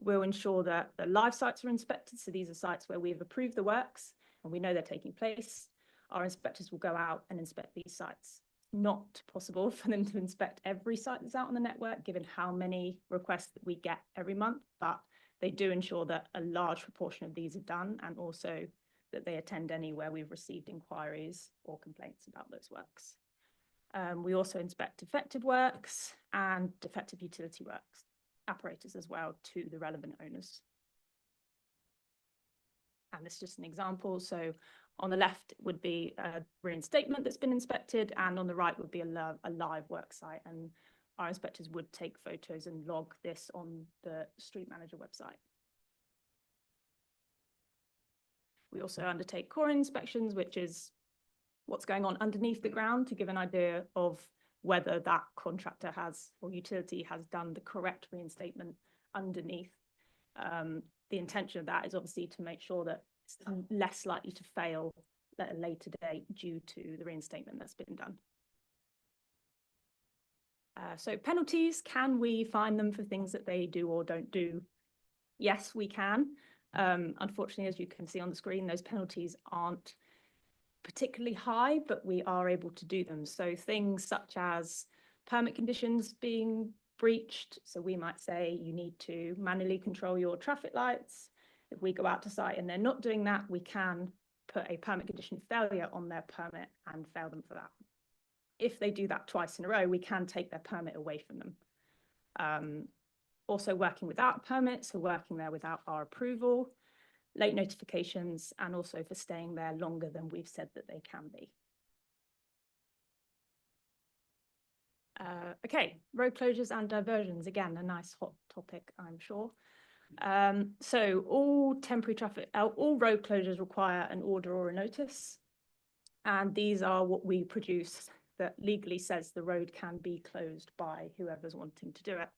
will ensure that the live sites are inspected. So these are sites where we've approved the works and we know they're taking place. Our inspectors will go out and inspect these sites. Not possible for them to inspect every site that's out on the network, given how many requests that we get every month, but they do ensure that a large proportion of these are done, and also that they attend any where we've received inquiries or complaints about those works. We also inspect defective works and defective utility works, apparatus as well, to the relevant owners. And this is just an example. So on the left would be a reinstatement that's been inspected, and on the right would be a live work site. And our inspectors would take photos and log this on the Street Manager website. We also undertake core inspections, which is what's going on underneath the ground, to give an idea of whether that contractor has or utility has done the correct reinstatement underneath. The intention of that is obviously to make sure that it's less likely to fail at a later date due to the reinstatement that's been done. So penalties, can we fine them for things that they do or don't do? Yes, we can. Unfortunately, as you can see on the screen, those penalties aren't particularly high, but we are able to do them. So things such as permit conditions being breached. So we might say you need to manually control your traffic lights. If we go out to site and they're not doing that, we can put a permit condition failure on their permit and fail them for that. If they do that twice in a row, we can take their permit away from them. Also working without permits, so working there without our approval, late notifications, and also for staying there longer than we've said that they can be. Okay, road closures and diversions, again, a nice hot topic, I'm sure. So all temporary traffic, all road closures require an order or a notice. And these are what we produce that legally says the road can be closed by whoever's wanting to do it.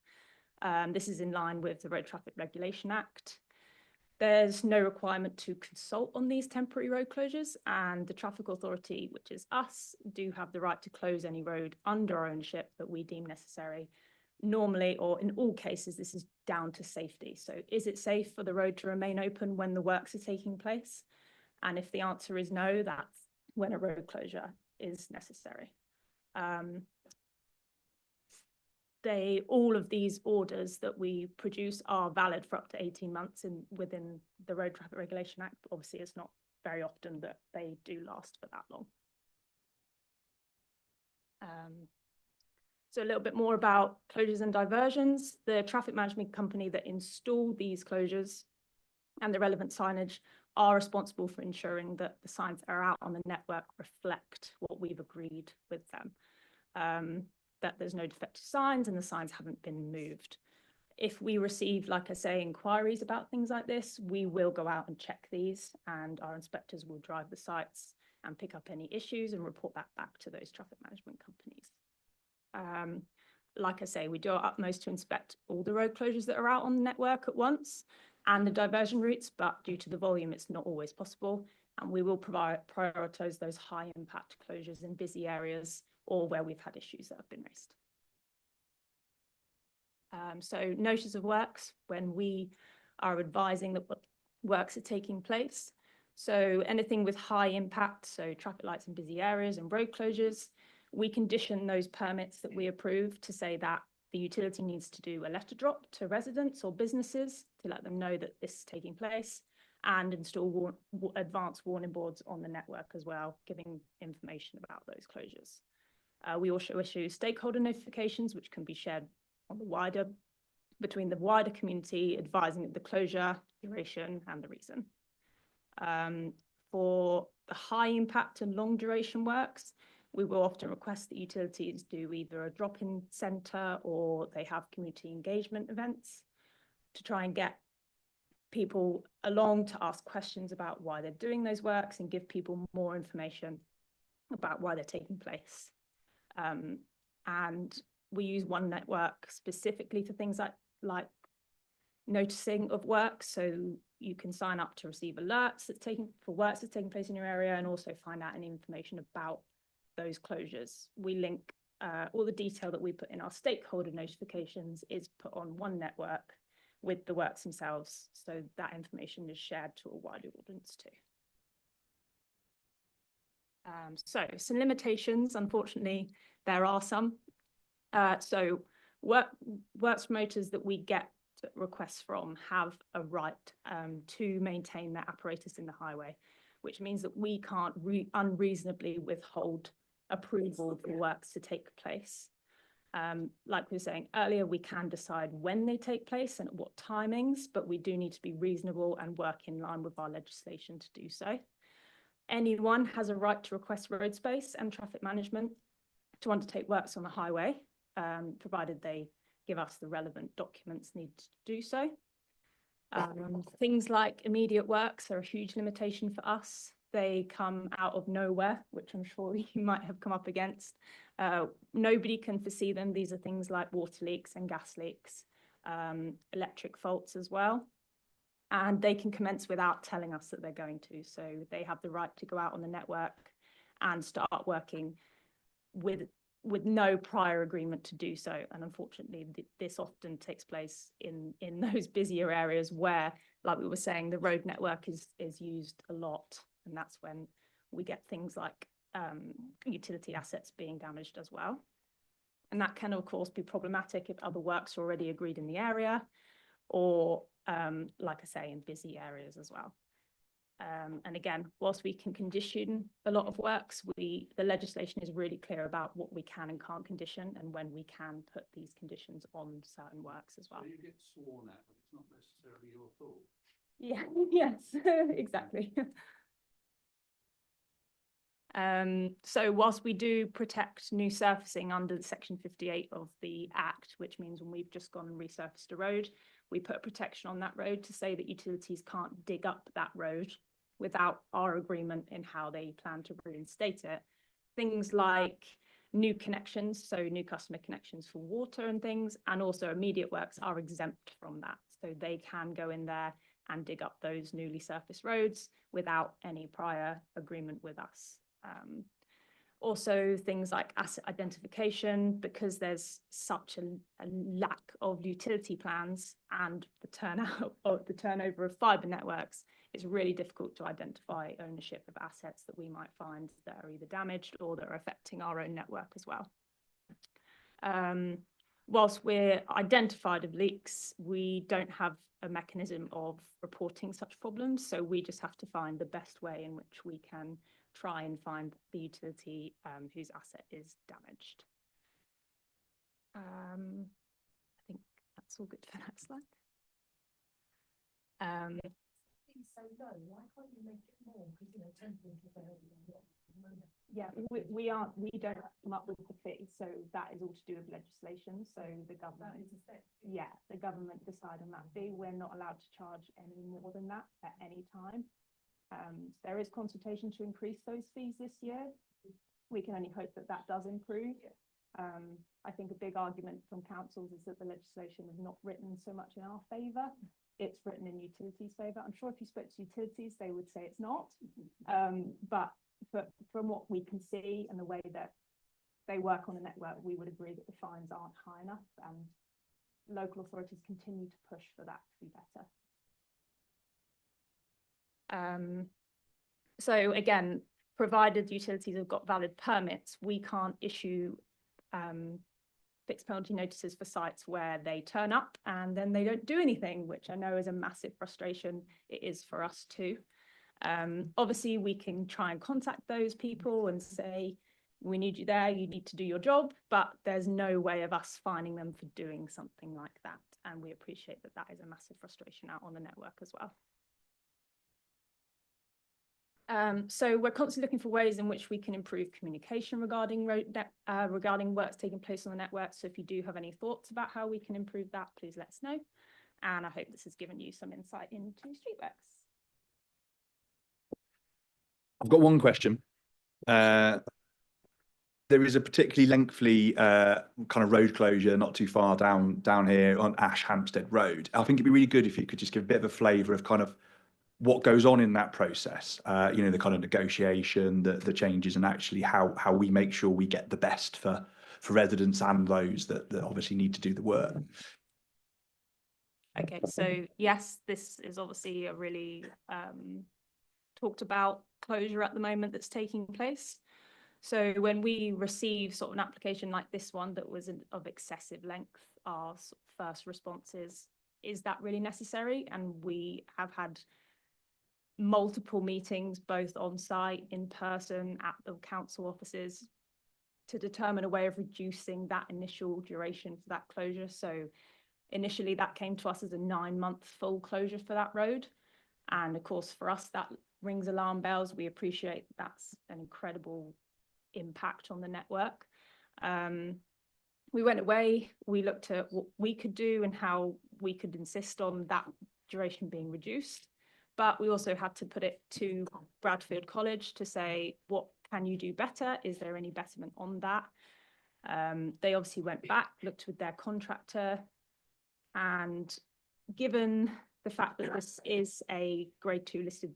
This is in line with the Road Traffic Regulation Act. There's no requirement to consult on these temporary road closures, and the Traffic Authority, which is us, do have the right to close any road under our ownership that we deem necessary. Normally, or in all cases, this is down to safety. So is it safe for the road to remain open when the works are taking place? And if the answer is no, that's when a road closure is necessary. All of these orders that we produce are valid for up to 18 months within the Road Traffic Regulation Act. Obviously, it's not very often that they do last for that long. So a little bit more about closures and diversions. The traffic management company that install these closures and the relevant signage are responsible for ensuring that the signs that are out on the network reflect what we've agreed with them, that there's no defective signs and the signs haven't been moved. If we receive, like I say, inquiries about things like this, we will go out and check these, and our inspectors will drive the sites and pick up any issues and report that back to those traffic management companies. Like I say, we do our utmost to inspect all the road closures that are out on the network at once and the diversion routes, but due to the volume, it's not always possible. And we will prioritise those high impact closures in busy areas or where we've had issues that have been raised. So notice of works when we are advising that works are taking place. So anything with high impact, so traffic lights in busy areas and road closures, we condition those permits that we approve to say that the utility needs to do a letter drop to residents or businesses to let them know that this is taking place, and install advanced warning boards on the network as well, giving information about those closures. We also issue stakeholder notifications, which can be shared on the between the wider community, advising of the closure, duration, and the reason. For the high impact and long duration works, we will often request that utilities do either a drop-in centre or they have community engagement events to try and get people along to ask questions about why they're doing those works and give people more information about why they're taking place. And we use one network specifically for things like noticing of work. So you can sign up to receive alerts for works that's taking place in your area, and also find out any information about those closures. We link all the detail that we put in our stakeholder notifications is put on one network with the works themselves, so that information is shared to a wider audience too. So some limitations, unfortunately, there are some. So works promoters that we get requests from have a right to maintain their apparatus in the highway, which means that we can't unreasonably withhold approval for works to take place. Like we were saying earlier, we can decide when they take place and at what timings, but we do need to be reasonable and work in line with our legislation to do so. Anyone has a right to request road space and traffic management to undertake works on the highway, provided they give us the relevant documents needed to do so. Things like immediate works are a huge limitation for us. They come out of nowhere, which I'm sure you might have come up against. Nobody can foresee them. These are things like water leaks and gas leaks, electric faults as well. And they can commence without telling us that they're going to. So they have the right to go out on the network and start working with no prior agreement to do so. And unfortunately, this often takes place in those busier areas where, like we were saying, the road network is used a lot. And that's when we get things like utility assets being damaged as well. And that can, of course, be problematic if other works are already agreed in the area, or like I say, in busy areas as well. And again, whilst we can condition a lot of works, the legislation is really clear about what we can and can't condition and when we can put these conditions on certain works as well. So you get sworn at, but it's not necessarily your fault. Yeah, yes, exactly. So whilst we do protect new surfacing under Section 58 of the Act, which means when we've just gone and resurfaced a road, we put a protection on that road to say that utilities can't dig up that road without our agreement in how they plan to reinstate it. Things like new connections, so new customer connections for water and things, and also immediate works are exempt from that. So they can go in there and dig up those newly surfaced roads without any prior agreement with us. Also things like asset identification, because there's such a lack of utility plans and the turnover of fibre networks, it's really difficult to identify ownership of assets that we might find that are either damaged or that are affecting our own network as well. Whilst we're identified of leaks, we don't have a mechanism of reporting such problems, so we just have to find the best way in which we can try and find the utility whose asset is damaged. I think that's all good for that slide. low, why can't you make it more? Because, you know, 10 points is available. Yeah, we don't come up with the fee, so that is all to do with legislation. So the government, the government decide on that fee. We're not allowed to charge any more than that at any time. There is consultation to increase those fees this year. We can only hope that that does improve. I think a big argument from councils is that the legislation is not written so much in our favour. It's written in utilities' favour. I'm sure if you spoke to utilities, they would say it's not. But from what we can see and the way that they work on the network, we would agree that the fines aren't high enough, and local authorities continue to push for that to be better. So again, provided utilities have got valid permits, we can't issue fixed penalty notices for sites where they turn up and then they don't do anything, which I know is a massive frustration. It is for us too. Obviously, we can try and contact those people and say, we need you there, you need to do your job, but there's no way of us finding them for doing something like that. And we appreciate that that is a massive frustration out on the network as well. So we're constantly looking for ways in which we can improve communication regarding works taking place on the network. So if you do have any thoughts about how we can improve that, please let us know. And I hope this has given you some insight into streetworks. I've got one question. There is a particularly lengthy kind of road closure not too far down here on Ash Hampstead Road. I think it'd be really good if you could just give a bit of a flavour of kind of what goes on in that process, you know, the kind of negotiation, the changes, and actually how we make sure we get the best for residents and those that obviously need to do the work. Okay, so yes, this is obviously a really talked about closure at the moment that's taking place. So when we receive sort of an application like this one that was of excessive length, our sort of first response is that really necessary? And we have had multiple meetings, both on site, in person, at the council offices, to determine a way of reducing that initial duration for that closure. So initially that came to us as a 9-month full closure for that road. And of course, for us, that rings alarm bells. We appreciate that's an incredible impact on the network. We went away, we looked at what we could do and how we could insist on that duration being reduced. But we also had to put it to Bradfield College to say, what can you do better? Is there any betterment on that? They obviously went back, looked with their contractor, and given the fact that this is a grade 2 listed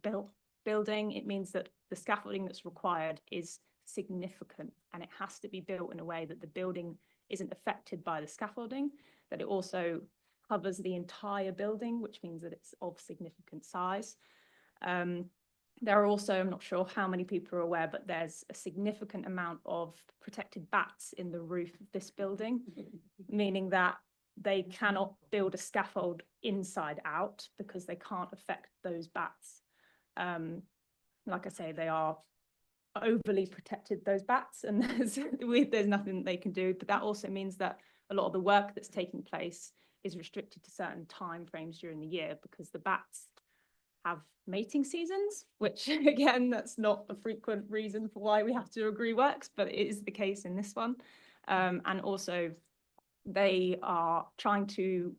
building, it means that the scaffolding that's required is significant, and it has to be built in a way that the building isn't affected by the scaffolding, that it also covers the entire building, which means that it's of significant size. There are also, I'm not sure how many people are aware, but there's a significant amount of protected bats in the roof of this building, meaning that they cannot build a scaffold inside out because they can't affect those bats. Like I say, they are overly protected, those bats, and there's nothing that they can do. But that also means that a lot of the work that's taking place is restricted to certain time frames during the year because the bats have mating seasons, which again, that's not a frequent reason for why we have to agree works, but it is the case in this one. And also they are trying to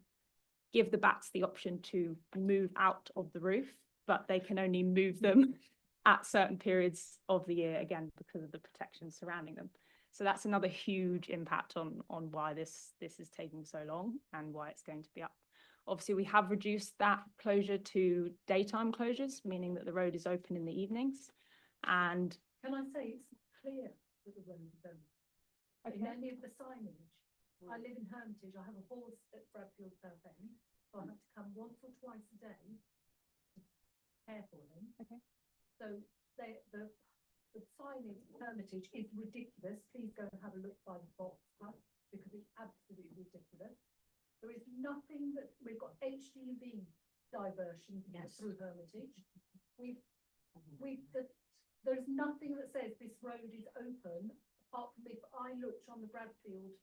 give the bats the option to move out of the roof, but they can only move them at certain periods of the year, again, because of the protection surrounding them. So that's another huge impact on why this is taking so long and why it's going to be up. Obviously, we have reduced that closure to daytime closures, meaning that the road is open in the evenings. And can I say it's clear that the road is open? Okay. In any of the signage. I live in Hermitage. I have a horse at Bradfield South End, so I have to come once or twice a day to care for him. Okay. So the signage at Hermitage is ridiculous. Please go and have a look by the box because it's absolutely ridiculous. There is nothing that we've got HGV diversion through Hermitage. There's nothing that says this road is open apart from if I looked on the Bradfield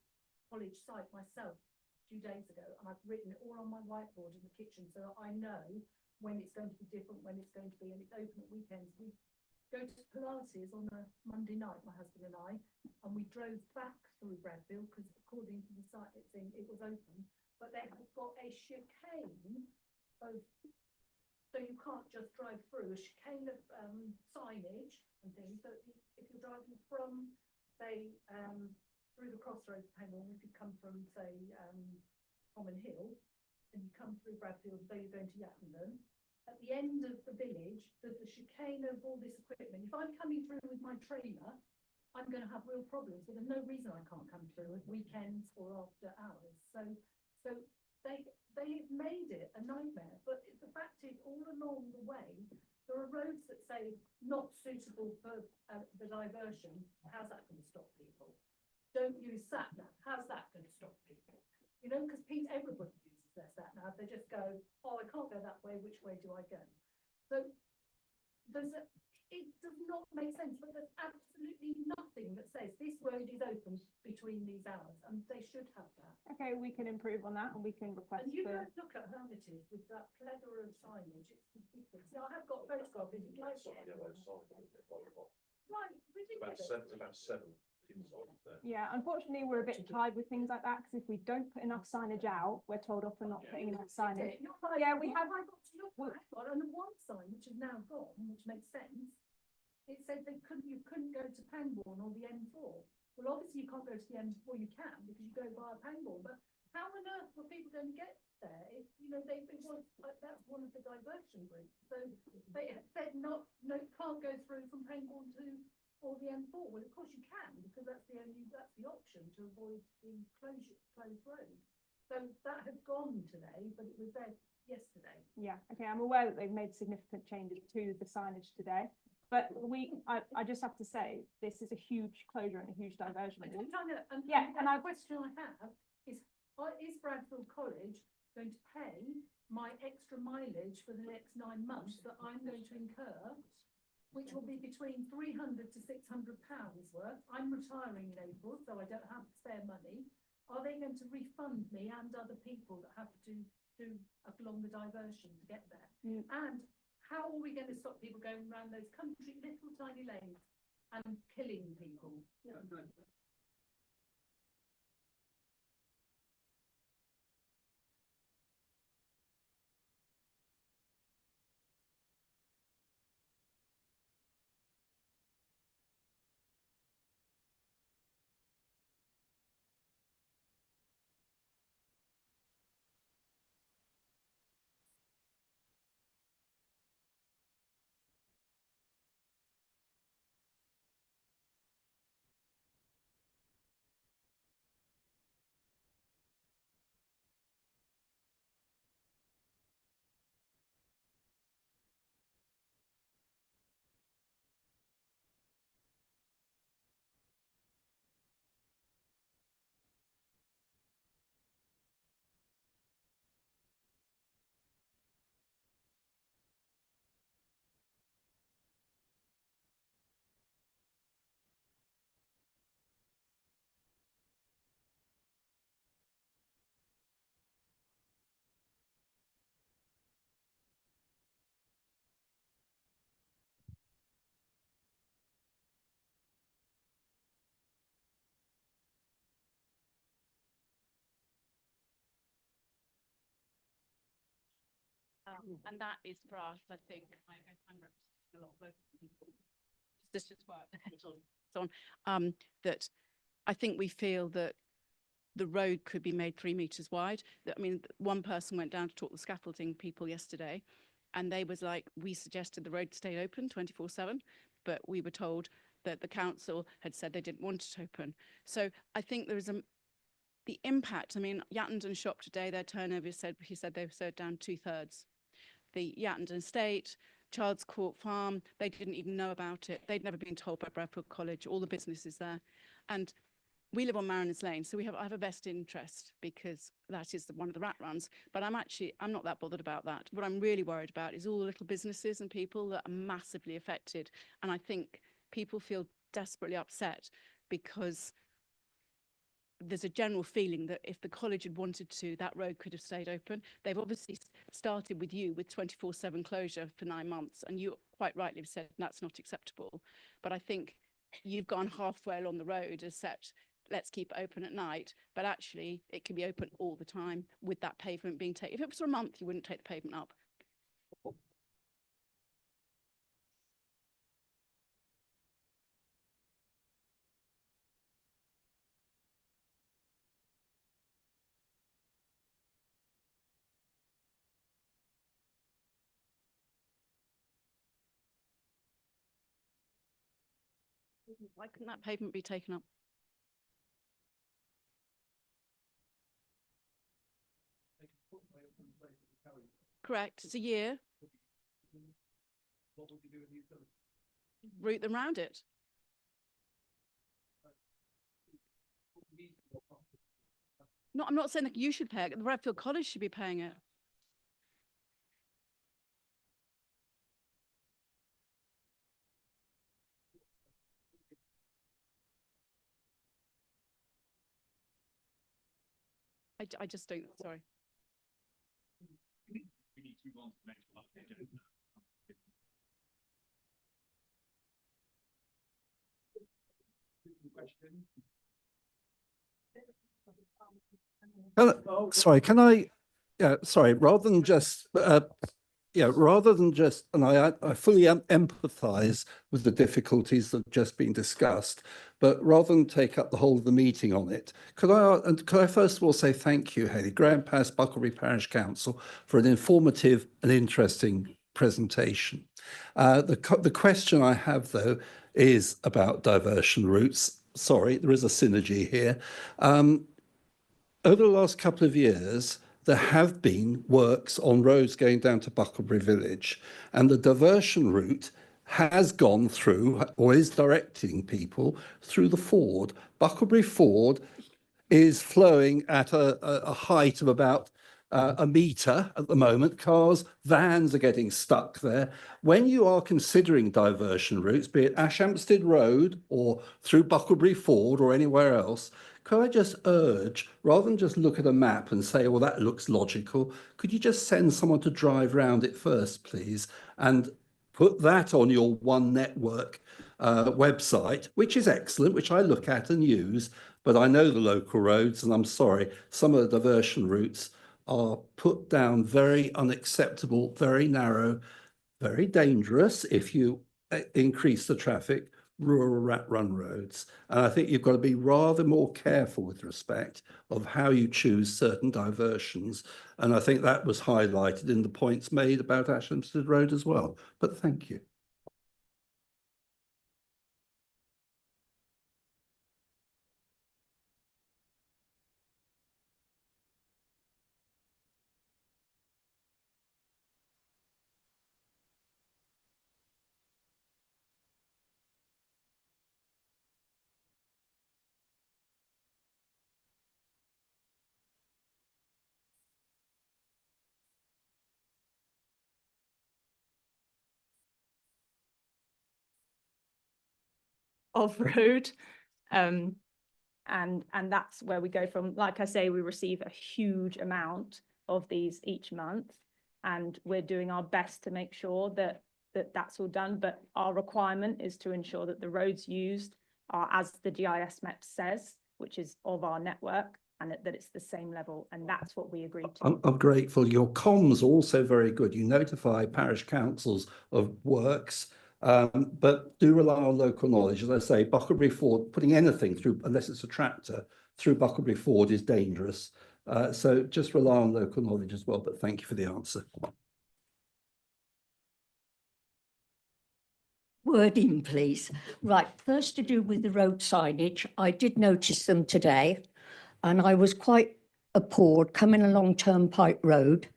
College site myself 2 days ago, and I've written it all on my whiteboard in the kitchen so that I know when it's going to be different, when it's going to be, and it's open at weekends. We go to Pilates on a Monday night, my husband and I, and we drove back through Bradfield because according to the site thing, it was open, but they have got a chicane of, so you can't just drive through, a chicane of signage and things. So if you're driving from, say, through the crossroads, if you come from, say, Common Hill, and you come through Bradfield, so you're going to Yattendon. At the end of the village, there's a chicane of all this equipment. If I'm coming through with my trailer, I'm going to have real problems. But there's no reason I can't come through at weekends or after hours. So they made it a nightmare. But the fact is, all along the way, there are roads that say not suitable for the diversion. How's that going to stop people? Don't use sat-nav. How's that going to stop people? You know, because everybody uses their sat-nav. They just go, oh, I can't go that way. Which way do I go? So it does not make sense. But there's absolutely nothing that says this road is open between these hours, and they should have that. Okay, we can improve on that, and we can request. And you for... can look at Hermitage with that plethora of signage. It's ridiculous. Now, I have got a photograph. If you'd like it. Right, ridiculous. About seven inside there. Yeah, unfortunately, we're a bit tied with things like that because if we don't put enough signage out, we're told off for not putting enough signage. Yeah, we have. I got to look at on the one sign, which is now gone, which makes sense. It said you couldn't go to Pangbourne or the M4. Well, obviously you can't go to the M4. You can because you go via Pangbourne. But how on earth were people going to get there? If you know it was that's one of the diversion routes. So they said no, can't go through from Pangbourne to or the M4. Well, of course you can because that's the option to avoid the closed road. So that has gone today, but it was there yesterday. Yeah, okay, I'm aware that they've made significant changes to the signage today, but I just have to say, this is a huge closure and a huge diversion. The question I have is Bradfield College going to pay my extra mileage for the next 9 months that I'm going to incur, which will be between £300 to £600 worth? I'm retiring in April, so I don't have spare money. Are they going to refund me and other people that have to do a longer diversion to get there? And how are we going to stop people going around those country little tiny lanes and killing people? And that is for us, I think, I'm representing a lot of local people. This is what so on, that I think we feel that the road could be made 3 meters wide. I mean, one person went down to talk to the scaffolding people yesterday, and they was like, we suggested the road stay open 24/7, but we were told that the council had said they didn't want it open. So I think there is the impact. I mean, Yattendon shop today, their turnover he said they were down 2/3. The Yattendon estate, Child's Court Farm, they didn't even know about it. They'd never been told by Bradfield College, all the businesses there. And we live on Mariners Lane, so I have a vested interest because that is one of the rat runs. But I'm not that bothered about that. What I'm really worried about is all the little businesses and people that are massively affected. And I think people feel desperately upset because there's a general feeling that if the college had wanted to, that road could have stayed open. They've obviously started with you with 24/7 closure for 9 months, and you quite rightly have said that's not acceptable. But I think you've gone halfway along the road as such. Let's keep it open at night, but actually it can be open all the time with that pavement being taken. If it was for a month, you wouldn't take the pavement up. Why couldn't that pavement be taken up? Correct, it's a year. Route them round it. No, I'm not saying that you should pay it. The Bradfield College should be paying it. I just don't, sorry. We need to move on to the next one. Sorry, can I, sorry, rather than just, and I fully empathise with the difficulties that have just been discussed, but rather than take up the whole of the meeting on it, could I first of all say thank you, Hayley, Graham Pass, Bucklebury Parish Council, for an informative and interesting presentation. The question I have, though, is about diversion routes. Sorry, there is a synergy here. Over the last couple of years, there have been works on roads going down to Bucklebury Village, and the diversion route has gone through, or is directing people through the ford. Bucklebury Ford is flowing at a height of about a metre at the moment. Cars, vans are getting stuck there. When you are considering diversion routes, be it Ashampstead Road or through Bucklebury Ford or anywhere else, could I just urge, rather than just look at a map and say, well, that looks logical, could you just send someone to drive around it first, please, and put that on your One Network website, which is excellent, which I look at and use, but I know the local roads, and I'm sorry, some of the diversion routes are put down very unacceptable, very narrow, very dangerous if you increase the traffic, rural rat run roads. And I think you've got to be rather more careful with respect of how you choose certain diversions. And I think that was highlighted in the points made about Ashampstead Road as well. But thank you. Off-road. And that's where we go from. Like I say, we receive a huge amount of these each month, and we're doing our best to make sure that that's all done. But our requirement is to ensure that the roads used are as the GIS map says, which is of our network, and that it's the same level. And that's what we agreed to. I'm grateful. Your comms are also very good. You notify parish councils of works, but do rely on local knowledge. As I say, Bucklebury Ford, putting anything through, unless it's a tractor, through Bucklebury Ford is dangerous. So just rely on local knowledge as well. But thank you for the answer. Wording, please. Right, first to do with the road signage. I did notice them today, and I was quite appalled coming along Turnpike Road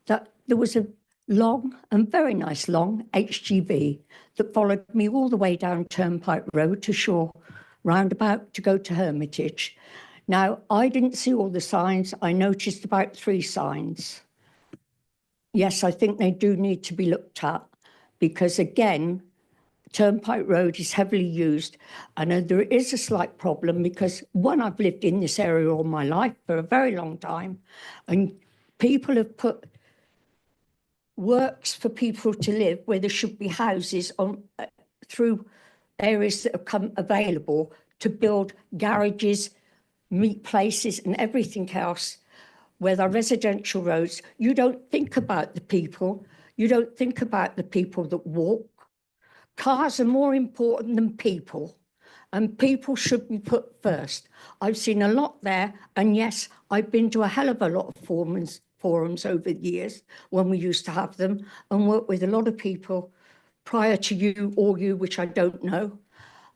that there was a long and very nice long HGV that followed me all the way down Turnpike Road to Shore roundabout to go to Hermitage. Now, I didn't see all the signs. I noticed about 3 signs. Yes, I think they do need to be looked at, because again, Turnpike Road is heavily used, and there is a slight problem because, one, I've lived in this area all my life for a very long time, and people have put works for people to live where there should be houses on through areas that have come available to build garages, meet places and everything else where there are residential roads. You don't think about the people. You don't think about the people that walk. Cars are more important than people, and people should be put first. I've seen a lot there, and yes, I've been to a hell of a lot of forums over the years when we used to have them, and worked with a lot of people prior to you or you, which I don't know.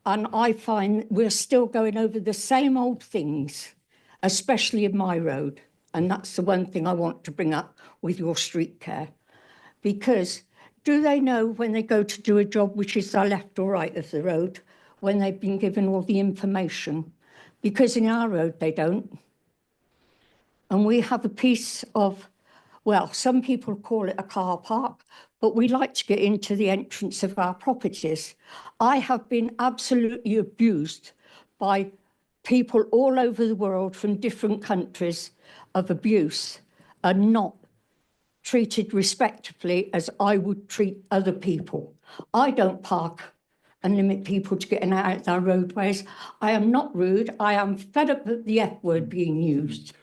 And I find we're still going over the same old things, especially in my road. And that's the one thing I want to bring up with your street care. Because do they know when they go to do a job which is the left or right of the road, when they've been given all the information? Because in our road, they don't. And we have a piece of, well, some people call it a car park, but we like to get into the entrance of our properties. I have been absolutely abused by people all over the world from different countries of abuse, and not treated respectfully as I would treat other people. I don't park and limit people to getting out of their roadways. I am not rude. I am fed up with the F word being used.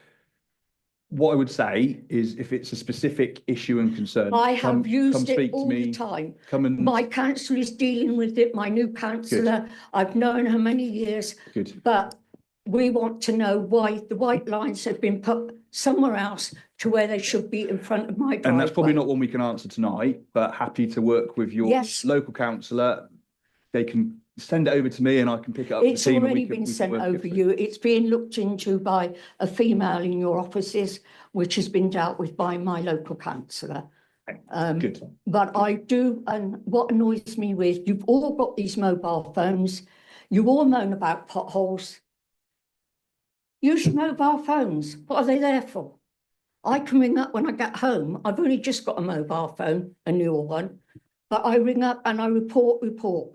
What I would say is, if it's a specific issue and concern, I have used it speak to all me, the time. Come and My council is dealing with it, my new councillor. I've known her many years. Good. But we want to know why the white lines have been put somewhere else to where they should be in front of my driveway. And that's probably not one we can answer tonight, but happy to work with your local councillor. They can send it over to me and I can pick it up. It's already been sent over you. It's being looked into by a female in your offices, which has been dealt with by my local councillor. Good. But I do, and what annoys me with, you've all got these mobile phones. You all moan about potholes. Use your mobile phones. What are they there for? I can ring up when I get home. I've only just got a mobile phone, a newer one. But I ring up and I report.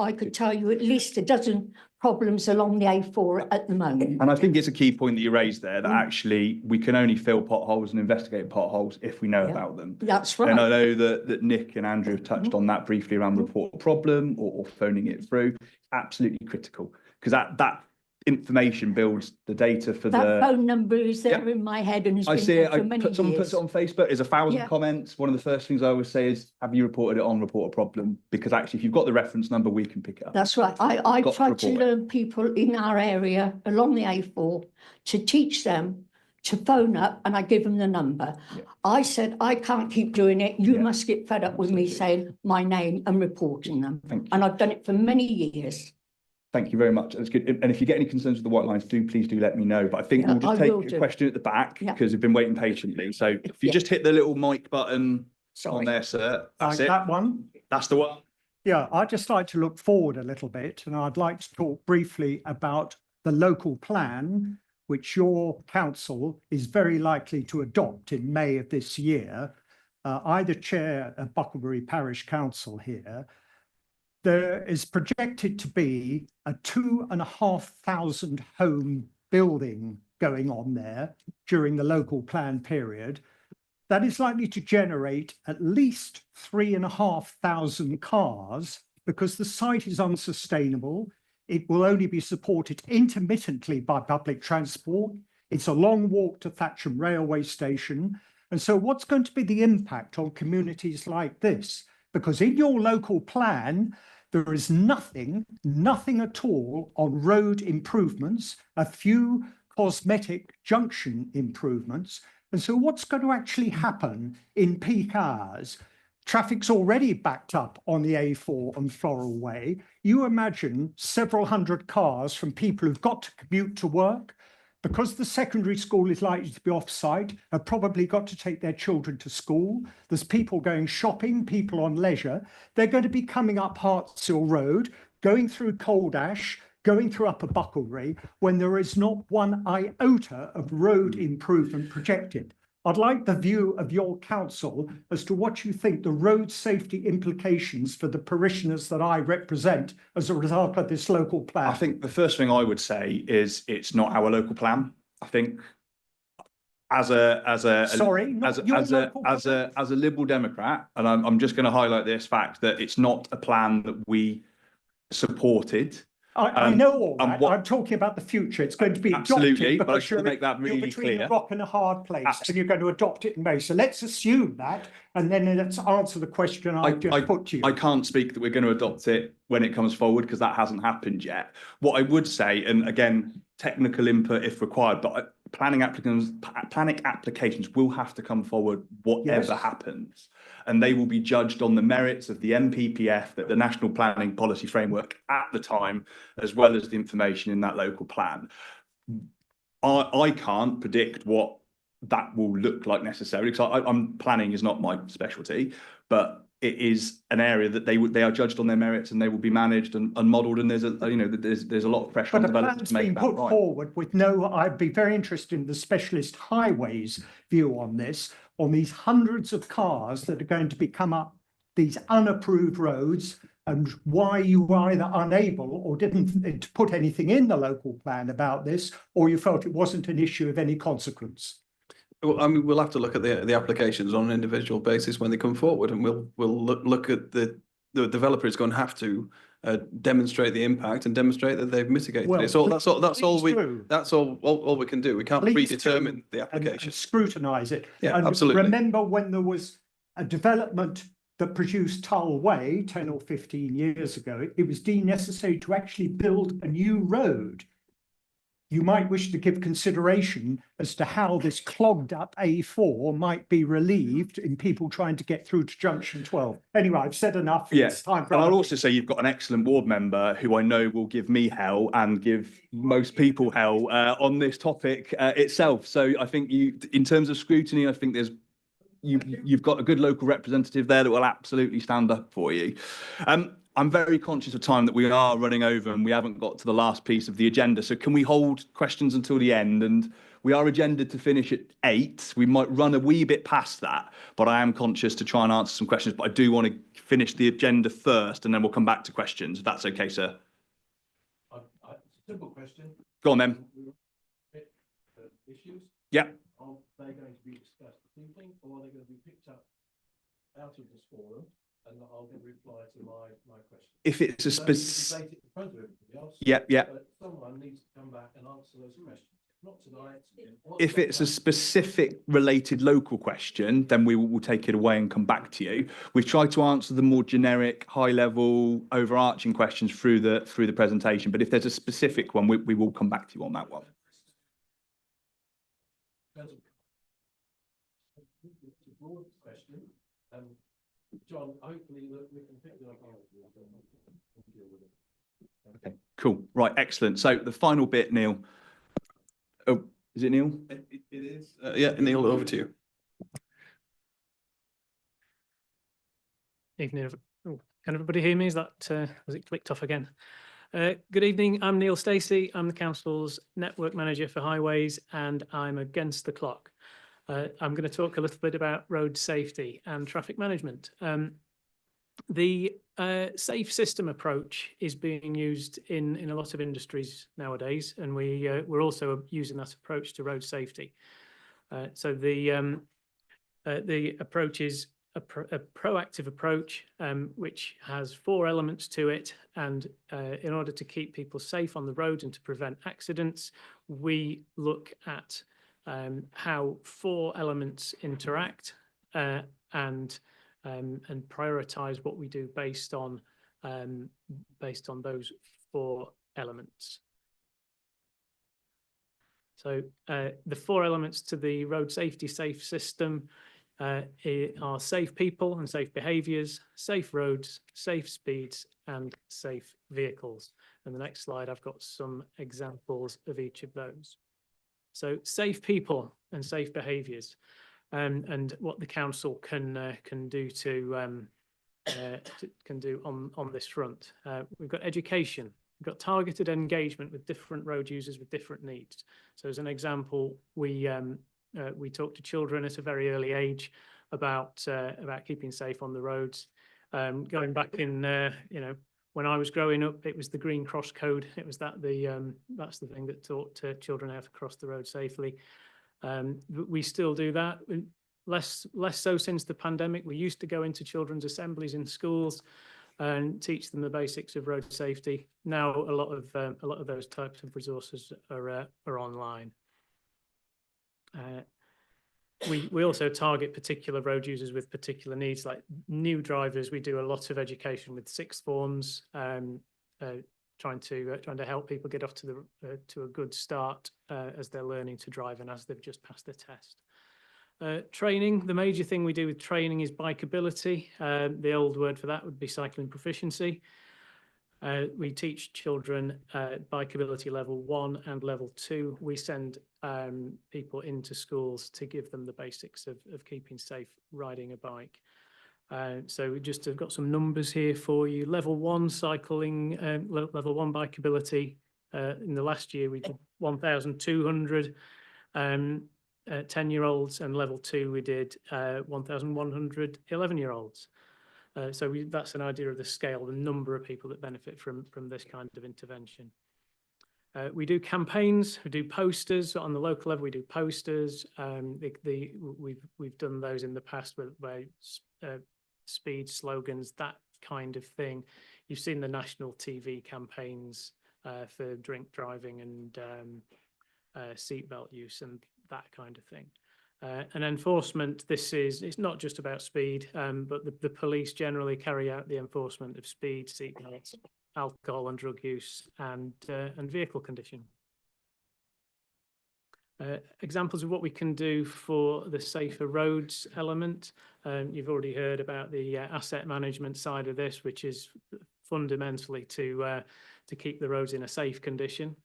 I could tell you at least a dozen problems along the A4 at the moment. And I think it's a key point that you raised there, that actually we can only fill potholes and investigate potholes if we know about them. That's right. And I know that Nick and Andrew have touched on that briefly around report a problem or phoning it through. Absolutely critical, because that information builds the data for that phone number is there in my head and has been there for many years. Someone puts it on Facebook, there's 1,000 comments. One of the first things I always say is, have you reported it on report a problem? Because actually, if you've got the reference number, we can pick it up. That's right. I try to learn people in our area along the A4 to teach them to phone up, and I give them the number. I said, I can't keep doing it. You must get fed up with me saying my name and reporting them. And I've done it for many years. Thank you very much. That's good. And if you get any concerns with the white lines, please do let me know. But I think we'll just take a question at the back because we've been waiting patiently. So if you just hit the little mic button on there, sir. That's it. That one? That's the one. Yeah, I'd just like to look forward a little bit, and I'd like to talk briefly about the local plan, which your council is very likely to adopt in May of this year. I chair a Bucklebury Parish Council here. There is projected to be a 2,500 home building going on there during the local plan period. That is likely to generate at least 3,500 cars because the site is unsustainable. It will only be supported intermittently by public transport. It's a long walk to Thatcham railway station. And so what's going to be the impact on communities like this? Because in your local plan, there is nothing at all on road improvements, a few cosmetic junction improvements. And so what's going to actually happen in peak hours? Traffic's already backed up on the A4 and Floral Way. You imagine several hundred cars from people who've got to commute to work. Because the secondary school is likely to be off-site, have probably got to take their children to school. There's people going shopping, people on leisure. They're going to be coming up Hartshill Road, going through Cold Ash, going through Upper Bucklebury, when there is not one iota of road improvement projected. I'd like the view of your council as to what you think the road safety implications for the parishioners that I represent as a result of this local plan. I think the first thing I would say is it's not our local plan. I think as a Liberal Democrat, and I'm just going to highlight this fact that it's not a plan that we supported. I know all that. I'm talking about the future. It's going to be absolutely, adopted but I should make that really you're between clear. a rock and a hard place, and you're going to adopt it in May. So let's assume that, and then let's answer the question I just put to you. I can't speak that we're going to adopt it when it comes forward because that hasn't happened yet. What I would say, and again, technical input if required, but planning applications will have to come forward whatever happens. And they will be judged on the merits of the NPPF, that the National Planning Policy Framework at the time, as well as the information in that local plan. I can't predict what that will look like necessarily, because planning is not my specialty, but it is an area that they are judged on their merits, and they will be managed and modelled. And there's a lot of pressure on developers to make that right. But a plan's been put forward with no. I'd be very interested in the specialist highways view on this, on these hundreds of cars that are going to be come up these unapproved roads, and why you were either unable or didn't put anything in the local plan about this, or you felt it wasn't an issue of any consequence. Well, I mean, we'll have to look at the applications on an individual basis when they come forward, and we'll look at the developer is going to have to demonstrate the impact and demonstrate that they've mitigated it. So that's all we can do. We can't predetermine the application. And scrutinise it. Yeah, and absolutely. Remember when there was a development that produced Tull Way 10 or 15 years ago, it was deemed necessary to actually build a new road. You might wish to give consideration as to how this clogged up A4 might be relieved in people trying to get through to junction 12. Anyway, I've said enough. Yeah, it's time for and I'll also say you've got an excellent ward member who I know will give me hell and give most people hell on this topic itself. So I think in terms of scrutiny, I think you've got a good local representative there that will absolutely stand up for you. I'm very conscious of time, that we are running over and we haven't got to the last piece of the agenda. So can we hold questions until the end? And we are agendaed to finish at 8. We might run a wee bit past that, but I am conscious to try and answer some questions. But I do want to finish the agenda first, and then we'll come back to questions, if that's okay, sir. Simple question. Go on, then. Issues? Yeah. Are they going to be discussed this evening, or are they going to be picked up out of this forum? And I'll get a reply to my question. If it's a specific, someone needs to come back and answer those questions. Not tonight. If it's a specific related local question, then we will take it away and come back to you. We've tried to answer the more generic, high-level, overarching questions through the presentation. But if there's a specific one, we will come back to you on that one. It's a broad question. John, hopefully we can pick it up. Okay, cool. Right, excellent. So the final bit, Neil. Oh, is it Neil? It is. Yeah, Neil, over to you. Evening. Oh, can everybody hear me? Is that was it clicked off again? Good evening. I'm Neil Stacey. I'm the council's network manager for highways, and I'm against the clock. I'm going to talk a little bit about road safety and traffic management. The safe system approach is being used in a lot of industries nowadays, and we're also using that approach to road safety. So the approach is a proactive approach, which has 4 elements to it. And in order to keep people safe on the road and to prevent accidents, we look at how 4 elements interact and prioritize what we do based on those 4 elements. So the 4 elements to the road safety safe system are safe people and safe behaviours, safe roads, safe speeds, and safe vehicles. And the next slide, I've got some examples of each of those. So safe people and safe behaviours, and what the council can do on this front. We've got education. We've got targeted engagement with different road users with different needs. So as an example, we we talk to children at a very early age about keeping safe on the roads. Going back in, when I was growing up, it was the Green Cross Code. It was that's the thing that taught children how to cross the road safely. We still do that. Less so since the pandemic. We used to go into children's assemblies in schools and teach them the basics of road safety. Now a lot of those types of resources are online. We also target particular road users with particular needs, like new drivers. We do a lot of education with sixth forms, trying to help people get off to a good start as they're learning to drive and as they've just passed the test. Training, the major thing we do with training is bikeability. The old word for that would be cycling proficiency. We teach children bikeability level 1 and level 2. We send people into schools to give them the basics of keeping safe riding a bike. So we just have got some numbers here for you. Level 1 cycling, level 1 bikeability. In the last year we did 1,200 10-year-olds, and level 2 we did 1,100 11-year-olds. So that's an idea of the scale, the number of people that benefit from this kind of intervention. We do campaigns, we do posters on the local level. We do posters. We've done those in the past where speed slogans, that kind of thing. You've seen the national TV campaigns for drink driving and seatbelt use and that kind of thing. And enforcement, it's not just about speed, but the police generally carry out the enforcement of speed, seatbelts, alcohol and drug use, and vehicle condition. Examples of what we can do for the safer roads element. You've already heard about the asset management side of this, which is fundamentally to keep the roads in a safe condition.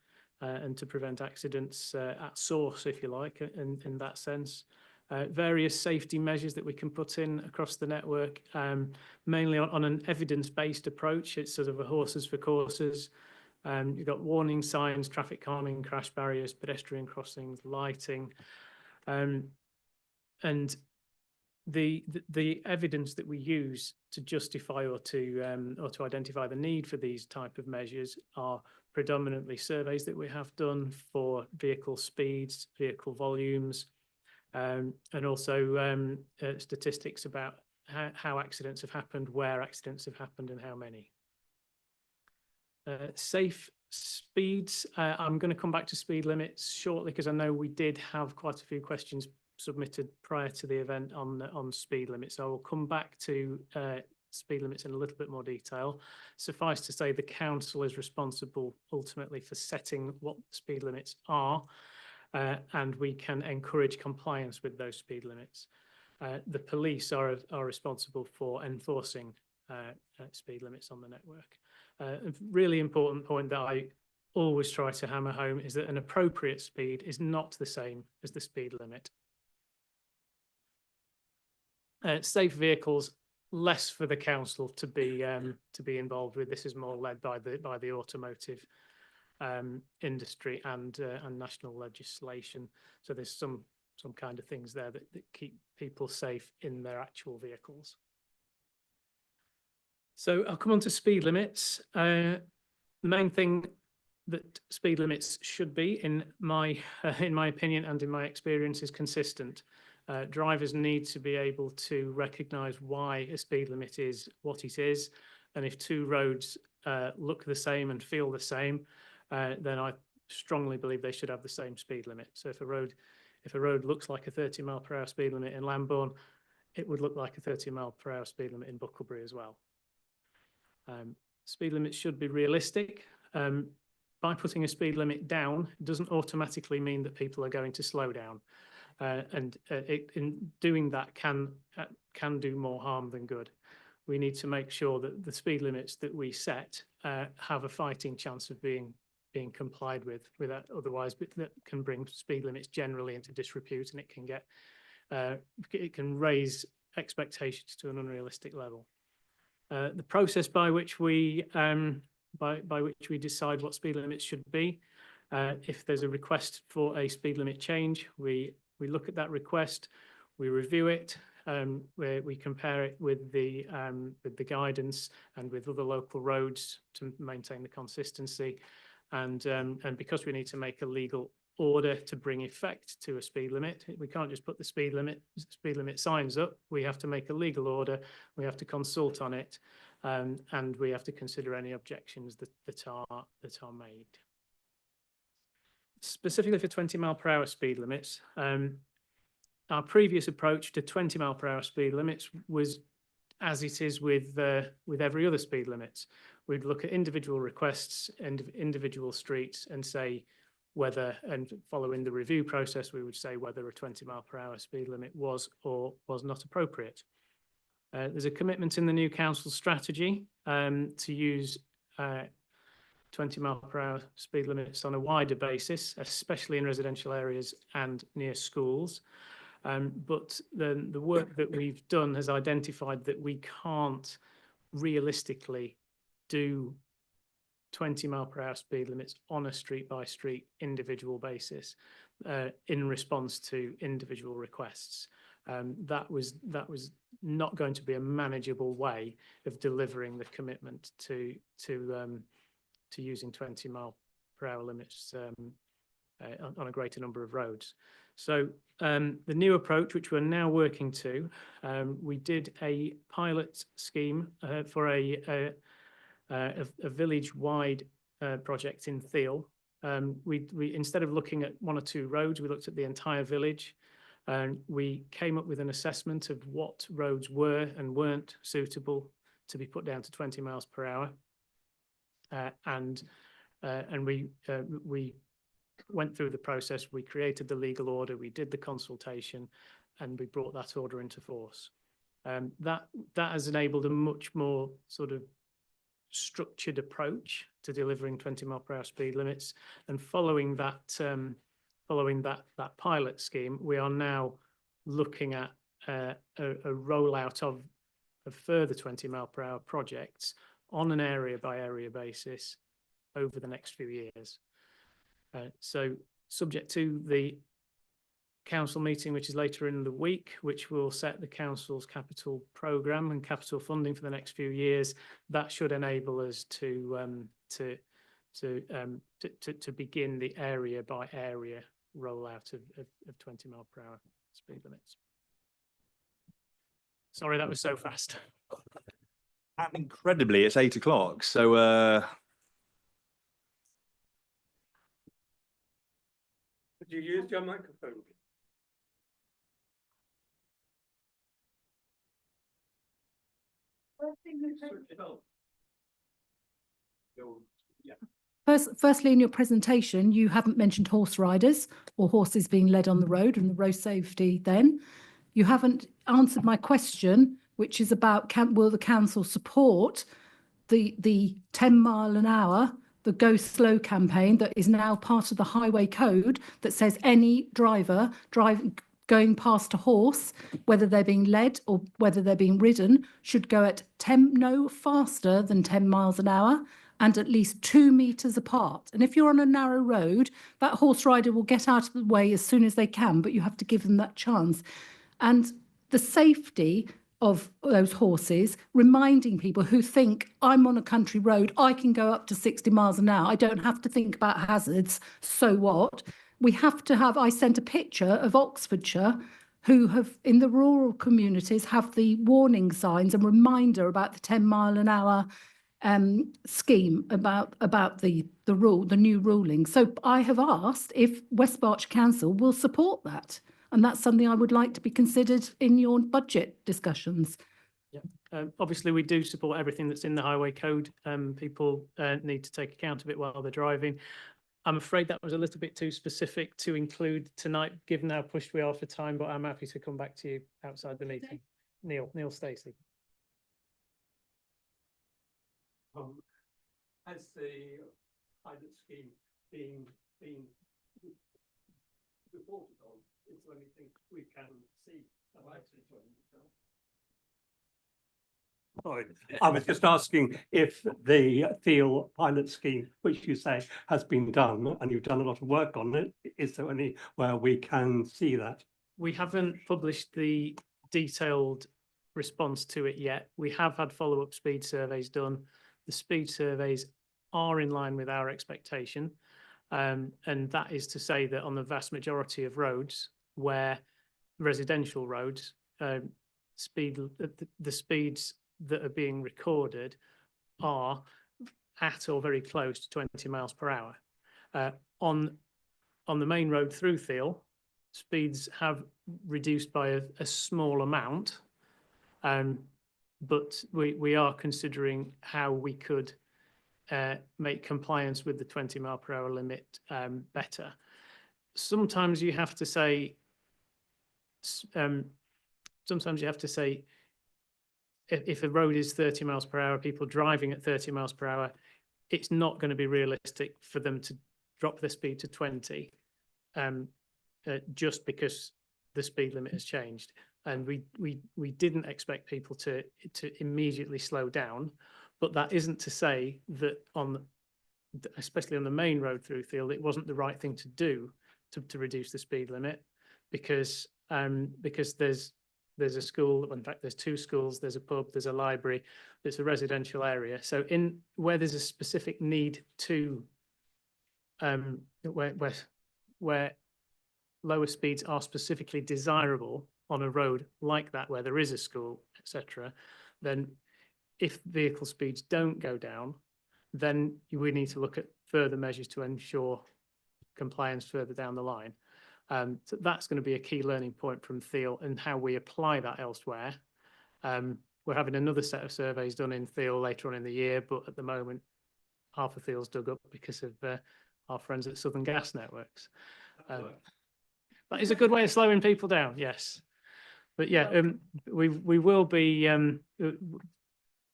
And to prevent accidents at source, if you like, in that sense. Various safety measures that we can put in across the network, mainly on an evidence-based approach. It's sort of a horses for courses. You've got warning signs, traffic calming, crash barriers, pedestrian crossings, lighting. And the evidence that we use to justify or to identify the need for these type of measures are predominantly surveys that we have done for vehicle speeds, vehicle volumes, and also statistics about how accidents have happened, where accidents have happened, and how many. Safe speeds. I'm going to come back to speed limits shortly because I know we did have quite a few questions submitted prior to the event on speed limits. So I will come back to speed limits in a little bit more detail. Suffice to say, the council is responsible ultimately for setting what speed limits are, and we can encourage compliance with those speed limits. The police are responsible for enforcing speed limits on the network. A really important point that I always try to hammer home is that an appropriate speed is not the same as the speed limit. Safe vehicles, less for the council to be involved with. This is more led by the automotive industry and national legislation. So there's some kind of things there that keep people safe in their actual vehicles. So I'll come on to speed limits. The main thing that speed limits should be, in my opinion and in my experience, is consistent. Drivers need to be able to recognise why a speed limit is what it is, and if two roads look the same and feel the same, then I strongly believe they should have the same speed limit. So if a road looks like a 30-mile-per-hour speed limit in Lambourne, it would look like a 30-mile-per-hour speed limit in Bucklebury as well. Speed limits should be realistic. By putting a speed limit down, it doesn't automatically mean that people are going to slow down. In doing that can do more harm than good. We need to make sure that the speed limits that we set have a fighting chance of being complied with that. Otherwise, that can bring speed limits generally into disrepute, and it can raise expectations to an unrealistic level. The process by which we decide what speed limits should be. If there's a request for a speed limit change, we We look at that request, we review it, where we compare it with the guidance and with other local roads to maintain the consistency. And because we need to make a legal order to bring effect to a speed limit, we can't just put the speed limit signs up. We have to make a legal order. We have to consult on it, and we have to consider any objections that are made. Specifically for 20-mile-per-hour speed limits, our previous approach to 20-mile-per-hour speed limits was as it is with every other speed limits. We'd look at individual requests and individual streets and say whether, and following the review process, we would say whether a 20-mile-per-hour speed limit was or was not appropriate. There's a commitment in the new council strategy to use 20-mile-per-hour speed limits on a wider basis, especially in residential areas and near schools. But the work that we've done has identified that we can't realistically do 20-mile-per-hour speed limits on a street-by-street individual basis in response to individual requests. That was not going to be a manageable way of delivering the commitment to using 20-mile-per-hour limits on a greater number of roads. So the new approach, which we're now working to, we did a pilot scheme for a village-wide project in Theale. We instead of looking at one or two roads, we looked at the entire village, and we came up with an assessment of what roads were and weren't suitable to be put down to 20 miles per hour, and we went through the process. We created the legal order, we did the consultation, and we brought that order into force. That has enabled a much more sort of structured approach to delivering 20-mile-per-hour speed limits. And following that pilot scheme, we are now looking at a rollout of further 20-mile-per-hour projects on an area-by-area basis over the next few years. So subject to the council meeting, which is later in the week, which will set the council's capital programme and capital funding for the next few years, that should enable us to begin the area by area rollout of 20-mile-per-hour speed limits. Sorry, that was so fast. And incredibly, it's 8 o'clock, so Could you use your microphone? Firstly, in your presentation, you haven't mentioned horse riders or horses being led on the road and the road safety then. You haven't answered my question, which is about will the council support the 10 mile an hour, the Go Slow campaign that is now part of the highway code that says any driver going past a horse, whether they're being led or whether they're being ridden, should go at no faster than 10 miles an hour and at least 2 meters apart. And if you're on a narrow road, that horse rider will get out of the way as soon as they can, but you have to give them that chance. And the safety of those horses, reminding people who think I'm on a country road, I can go up to 60 miles an hour. I don't have to think about hazards. So what? We have to have, I sent a picture of Oxfordshire who have in the rural communities have the warning signs and reminder about the 10 mile an hour scheme about the new ruling. So I have asked if West Berkshire Council will support that. And that's something I would like to be considered in your budget discussions. Yeah, obviously we do support everything that's in the highway code. People need to take account of it while they're driving. I'm afraid that was a little bit too specific to include tonight, given how pushed we are for time, but I'm happy to come back to you outside the meeting. Neil Stacey. Has the pilot scheme been reported on? Is there anything we can see about it? Sorry, I was just asking if the Thiel pilot scheme, which you say has been done, and you've done a lot of work on it, is there any where we can see that? We haven't published the detailed response to it yet. We have had follow-up speed surveys done. The speed surveys are in line with our expectation. And that is to say that on the vast majority of roads, where residential roads, the speeds that are being recorded are at or very close to 20 miles per hour. On the main road through Thiel, speeds have reduced by a small amount, but we are considering how we could make compliance with the 20 mile per hour limit better. Sometimes you have to say, if a road is 30 miles per hour, people driving at 30 miles per hour, it's not going to be realistic for them to drop their speed to 20 just because the speed limit has changed. And we didn't expect people to immediately slow down, but that isn't to say that especially on the main road through Thiel, it wasn't the right thing to do to reduce the speed limit, because there's a school, in fact there's two schools, there's a pub, there's a library, there's a residential area. So where there's a specific need to where lower speeds are specifically desirable on a road like that, where there is a school, etc., then if vehicle speeds don't go down, then we need to look at further measures to ensure compliance further down the line. So that's going to be a key learning point from Thiel and how we apply that elsewhere. We're having another set of surveys done in Thiel later on in the year, but at the moment, half of Thiel's dug up because of our friends at Southern Gas Networks. That is a good way of slowing people down, yes. But yeah, we will be.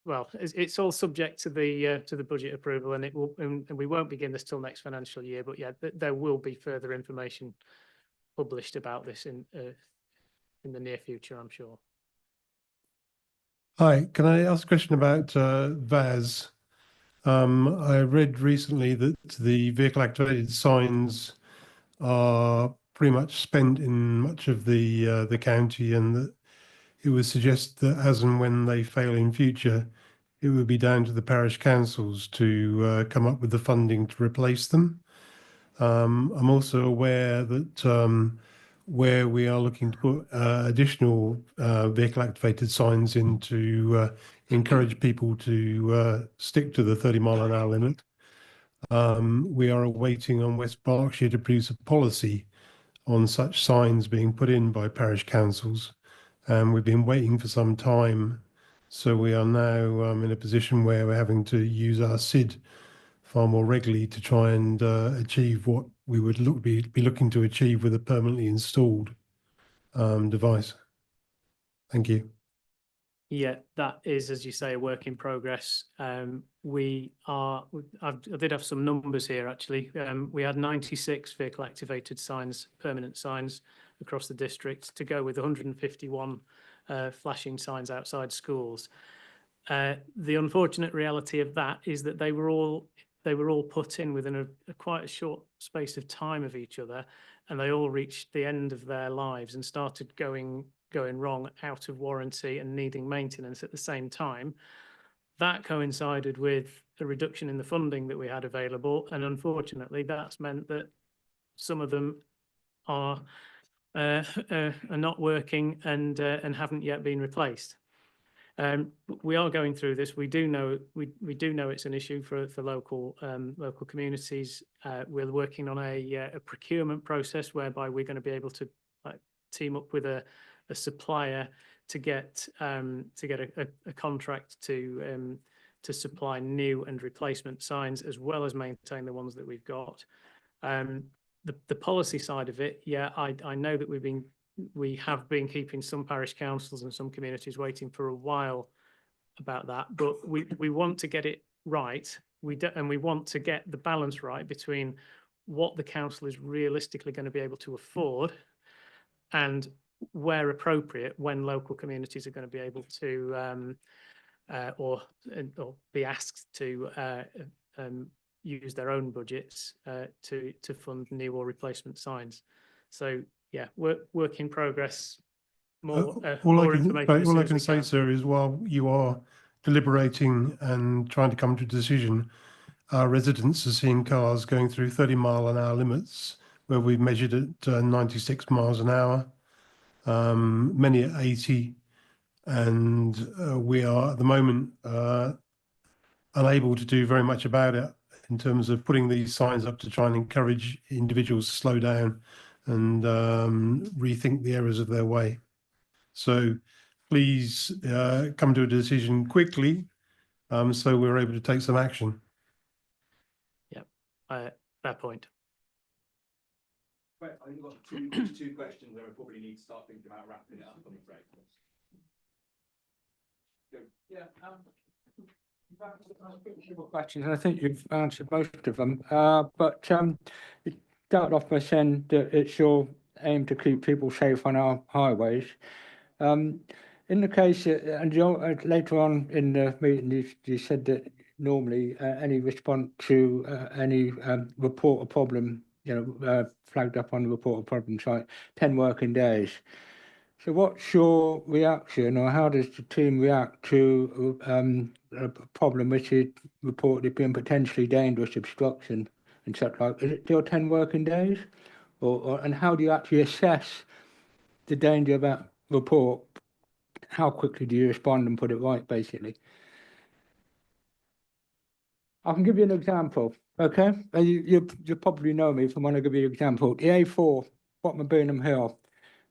Well, it's all subject to the budget approval, and we won't begin this till next financial year. But yeah, there will be further information published about this in the near future, I'm sure. Hi, can I ask a question about VAS? I read recently that the vehicle activated signs are pretty much spent in much of the county, and that it would suggest that as and when they fail in future, it would be down to the parish councils to come up with the funding to replace them. I'm also aware that where we are looking to put additional vehicle activated signs in to encourage people to stick to the 30-mile-an-hour limit, we are awaiting on West Berkshire to produce a policy on such signs being put in by parish councils. And we've been waiting for some time. So we are now in a position where we're having to use our SID far more regularly to try and achieve what we would be looking to achieve with a permanently installed device. Thank you. Yeah, that is, as you say, a work in progress. I did have some numbers here, actually. We had 96 vehicle activated signs, permanent signs across the district, to go with 151 flashing signs outside schools. The unfortunate reality of that is that they were all put in within quite a short space of time of each other, and they all reached the end of their lives and started going wrong, out of warranty and needing maintenance at the same time. That coincided with a reduction in the funding that we had available, and unfortunately that's meant that some of them are not working and haven't yet been replaced. We are going through this. We do know it's an issue for local communities. We're working on a procurement process whereby we're going to be able to team up with a supplier to get a contract to supply new and replacement signs, as well as maintain the ones that we've got. The policy side of it, yeah, I know that we have been keeping some parish councils and some communities waiting for a while about that, but we want to get it right. And we want to get the balance right between what the council is realistically going to be able to afford, and where appropriate, when local communities are going to be able to or be asked to use their own budgets to fund new or replacement signs. So yeah, work in progress. More information. All I can say, sir, is while you are deliberating and trying to come to a decision, our residents are seeing cars going through 30-mile-an-hour limits where we've measured at 96 miles an hour, many at 80, and we are at the moment unable to do very much about it in terms of putting these signs up to try and encourage individuals to slow down and rethink the errors of their way. So please come to a decision quickly so we're able to take some action. Yep, fair point. Right, I think we've got two questions where we probably need to start thinking about wrapping it up, I'm afraid. Yeah, questions, and I think you've answered most of them. But you started off by saying that it's your aim to keep people safe on our highways. In the case, and later on in the meeting, you said that normally any response to any report a problem, flagged up on the report a problem site, 10 working days. So what's your reaction, or how does the team react to a problem which is reported being potentially dangerous, obstruction and such like? Is it still 10 working days? And how do you actually assess the danger of that report? How quickly do you respond and put it right, basically? I can give you an example, okay? You probably know me from when I give you an example. The A4, bottom of Burnham Hill.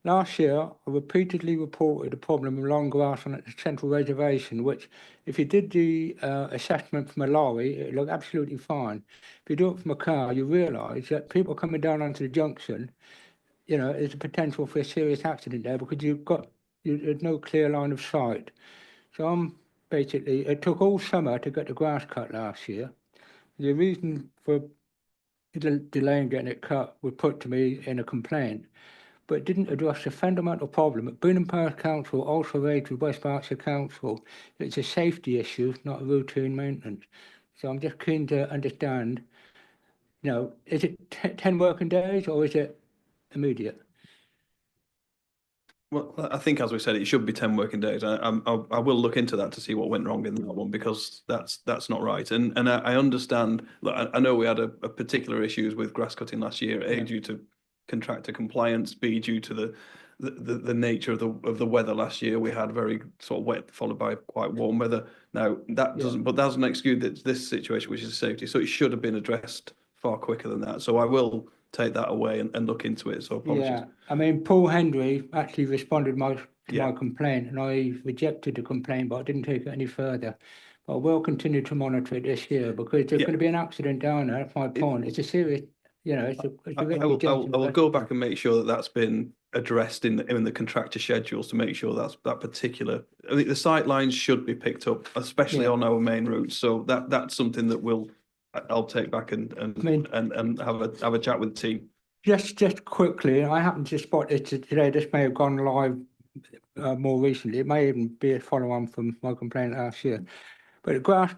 Last year, I repeatedly reported a problem of long grass on the central reservation, which, if you did the assessment from a lorry, it looked absolutely fine. If you do it from a car, you realise that people coming down onto the junction, there's a potential for a serious accident there because there's no clear line of sight. So it took all summer to get the grass cut last year. The reason for delaying getting it cut was put to me in a complaint, but it didn't address the fundamental problem. At Burnham Parish Council also raised with West Berkshire Council, it's a safety issue, not a routine maintenance. So I'm just keen to understand, is it 10 working days or is it immediate? Well, I think, as we said, it should be 10 working days. I will look into that to see what went wrong in that one, because that's not right. And I understand. Look, I know we had a particular issues with grass cutting last year, A, due to contractor compliance, B, due to the nature of the weather last year. We had very sort of wet followed by quite warm weather. Now that doesn't excuse this situation, which is safety. So it should have been addressed far quicker than that. So I will take that away and look into it. So apologies. Yeah, I mean, Paul Henry actually responded to my complaint, and I rejected the complaint, but I didn't take it any further. But I will continue to monitor it this year, because there's going to be an accident down there. That's my point. It's a serious, it's I will go back and make sure that that's been addressed in the contractor schedules to make sure that particular. I think the sight lines should be picked up, especially on our main routes. So that's something that I'll take back and have a chat with the team. Just quickly, I happened to spot it today. This may have gone live more recently. It may even be a follow-on from my complaint last year. But grass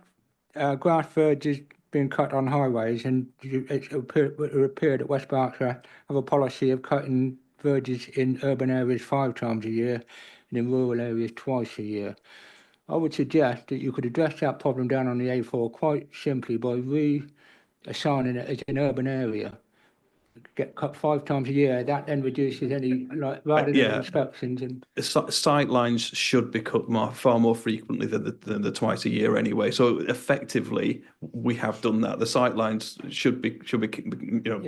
verge is being cut on highways, and it appeared that West Berkshire have a policy of cutting verges in urban areas 5 times a year and in rural areas twice a year. I would suggest that you could address that problem down on the A4 quite simply by reassigning it as an urban area. Get cut 5 times a year. That then reduces any rather than inspections. And sight lines should be cut far more frequently than the twice a year anyway. So effectively, we have done that. The sight lines should be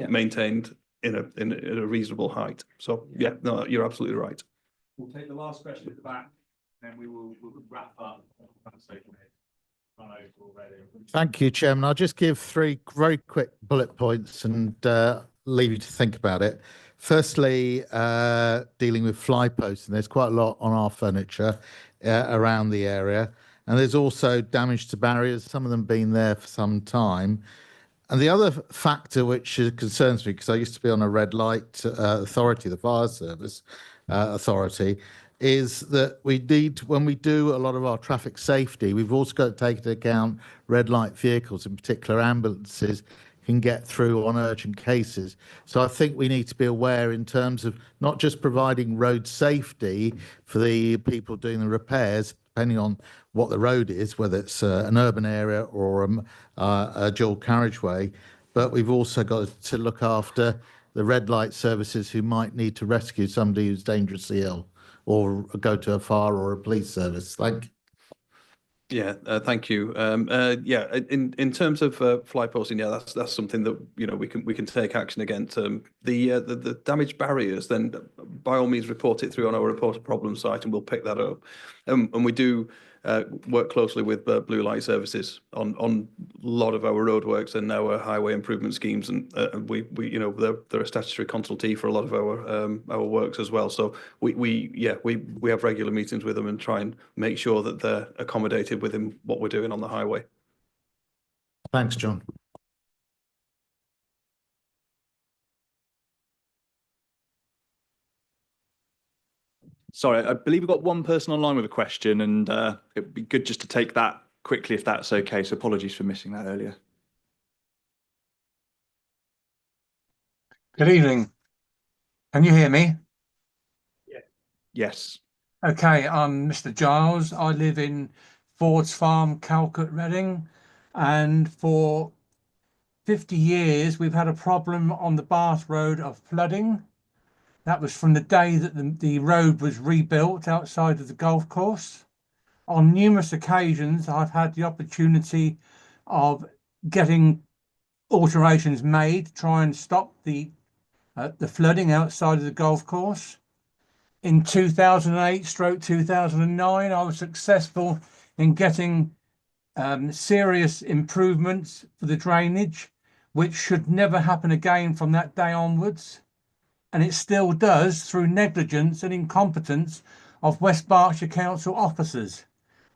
maintained in a reasonable height. So you're absolutely right. We'll take the last question at the back. Then we'll wrap up. Thank you, Chairman. I'll just give 3 very quick bullet points and leave you to think about it. Firstly, dealing with fly posts, and there's quite a lot on our furniture around the area. And there's also damage to barriers, some of them been there for some time. And the other factor which concerns me, because I used to be on a red light authority, the fire service authority, is that we need, when we do a lot of our traffic safety, we've also got to take into account red light vehicles, in particular ambulances, can get through on urgent cases. So I think we need to be aware in terms of not just providing road safety for the people doing the repairs, depending on what the road is, whether it's an urban area or a dual carriageway, but we've also got to look after the red light services who might need to rescue somebody who's dangerously ill or go to a fire or a police service. Thank you. Yeah, thank you. Yeah, in terms of fly posting, yeah, that's something that we can take action against. The damaged barriers, then by all means report it through on our report a problem site, and we'll pick that up. And we do work closely with blue light services on a lot of our roadworks and our highway improvement schemes, and we they're a statutory consultee for a lot of our works as well. So we have regular meetings with them and try and make sure that they're accommodated within what we're doing on the highway. Thanks, John. Sorry, I believe we've got one person online with a question, and it'd be good just to take that quickly if that's okay. So apologies for missing that earlier. Good evening. Can you hear me? Yes. Okay, I'm Mr. Giles. I live in Ford's Farm, Calcutta, Reading, and for 50 years we've had a problem on the Bath Road of flooding. That was from the day that the road was rebuilt outside of the golf course. On numerous occasions, I've had the opportunity of getting alterations made to try and stop the flooding outside of the golf course. In 2008/2009, I was successful in getting serious improvements for the drainage, which should never happen again from that day onwards. And it still does through negligence and incompetence of West Berkshire Council officers.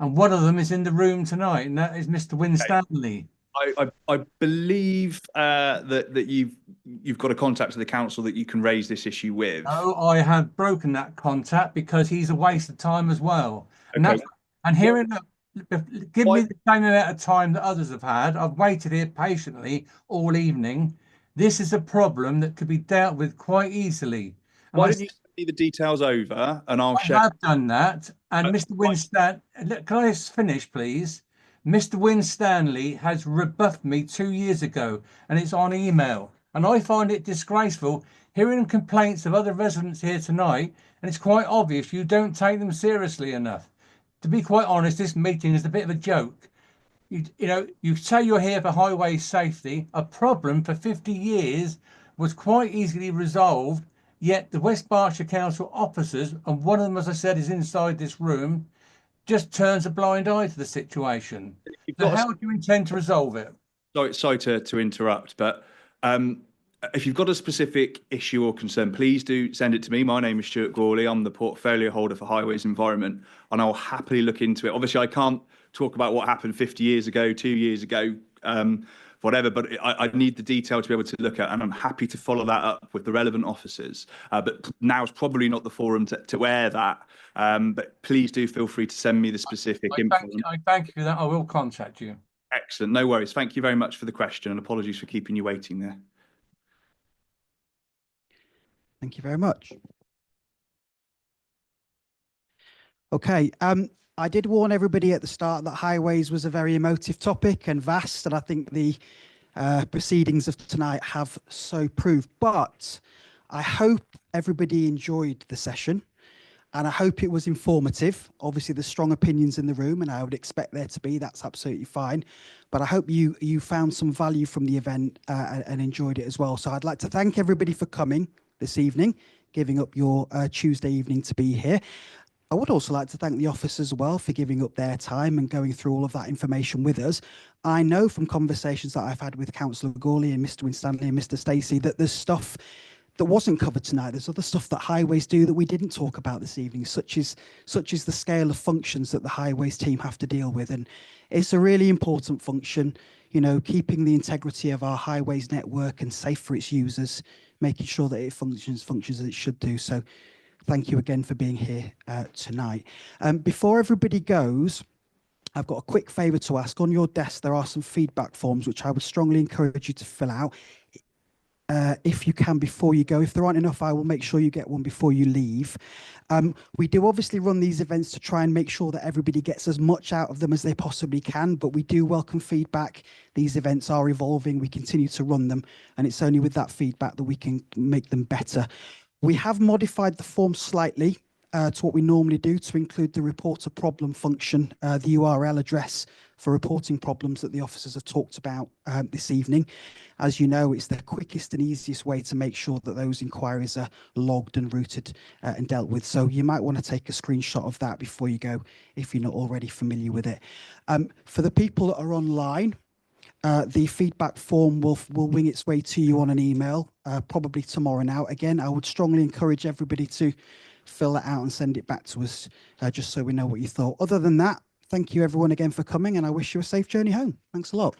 And one of them is in the room tonight, and that is Mr. Winstanley. I believe that you've got a contact to the council that you can raise this issue with. No, I have broken that contact because he's a waste of time as well. Okay. And hearing that, give me the same amount of time that others have had. I've waited here patiently all evening. This is a problem that could be dealt with quite easily. Why don't you send me the details over and I'll share? I have done that. And Mr. Winstanley, can I just finish, please? Mr. Winstanley has rebuffed me 2 years ago, and it's on email. And I find it disgraceful hearing complaints of other residents here tonight, and it's quite obvious you don't take them seriously enough. To be quite honest, this meeting is a bit of a joke. You say you're here for highway safety. A problem for 50 years was quite easily resolved, yet the West Berkshire Council officers, and one of them, as I said, is inside this room, just turns a blind eye to the situation. So how do you intend to resolve it? Sorry to interrupt, but if you've got a specific issue or concern, please do send it to me. My name is Stuart Gawley. I'm the portfolio holder for Highways Environment, and I'll happily look into it. Obviously, I can't talk about what happened 50 years ago, 2 years ago, whatever, but I need the detail to be able to look at, and I'm happy to follow that up with the relevant officers. But now's probably not the forum to air that. But please do feel free to send me the specific info. I thank you for that. I will contact you. Excellent. No worries. Thank you very much for the question, and apologies for keeping you waiting there. Thank you very much. Okay. I did warn everybody at the start that highways was a very emotive topic and vast, and I think the proceedings of tonight have so proved. But I hope everybody enjoyed the session, and I hope it was informative. Obviously, there's strong opinions in the room, and I would expect there to be. That's absolutely fine. But I hope you found some value from the event and enjoyed it as well. So I'd like to thank everybody for coming this evening, giving up your Tuesday evening to be here. I would also like to thank the officers as well for giving up their time and going through all of that information with us. I know from conversations that I've had with Councillor Gawley and Mr. Winstanley and Mr. Stacey that there's stuff that wasn't covered tonight. There's other stuff that highways do that we didn't talk about this evening, such as the scale of functions that the highways team have to deal with. And it's a really important function, keeping the integrity of our highways network and safe for its users, making sure that it functions as it should do. So thank you again for being here tonight. Before everybody goes, I've got a quick favour to ask. On your desk, there are some feedback forms, which I would strongly encourage you to fill out. If you can before you go. If there aren't enough, I will make sure you get one before you leave. We do obviously run these events to try and make sure that everybody gets as much out of them as they possibly can, but we do welcome feedback. These events are evolving. We continue to run them, and it's only with that feedback that we can make them better. We have modified the form slightly to what we normally do to include the report a problem function, the URL address for reporting problems that the officers have talked about this evening. As you know, it's the quickest and easiest way to make sure that those inquiries are logged and routed and dealt with. So you might want to take a screenshot of that before you go, if you're not already familiar with it. For the people that are online, the feedback form will wing its way to you on an email, probably tomorrow now. Again, I would strongly encourage everybody to fill that out and send it back to us, just so we know what you thought. Other than that, thank you everyone again for coming, and I wish you a safe journey home. Thanks a lot.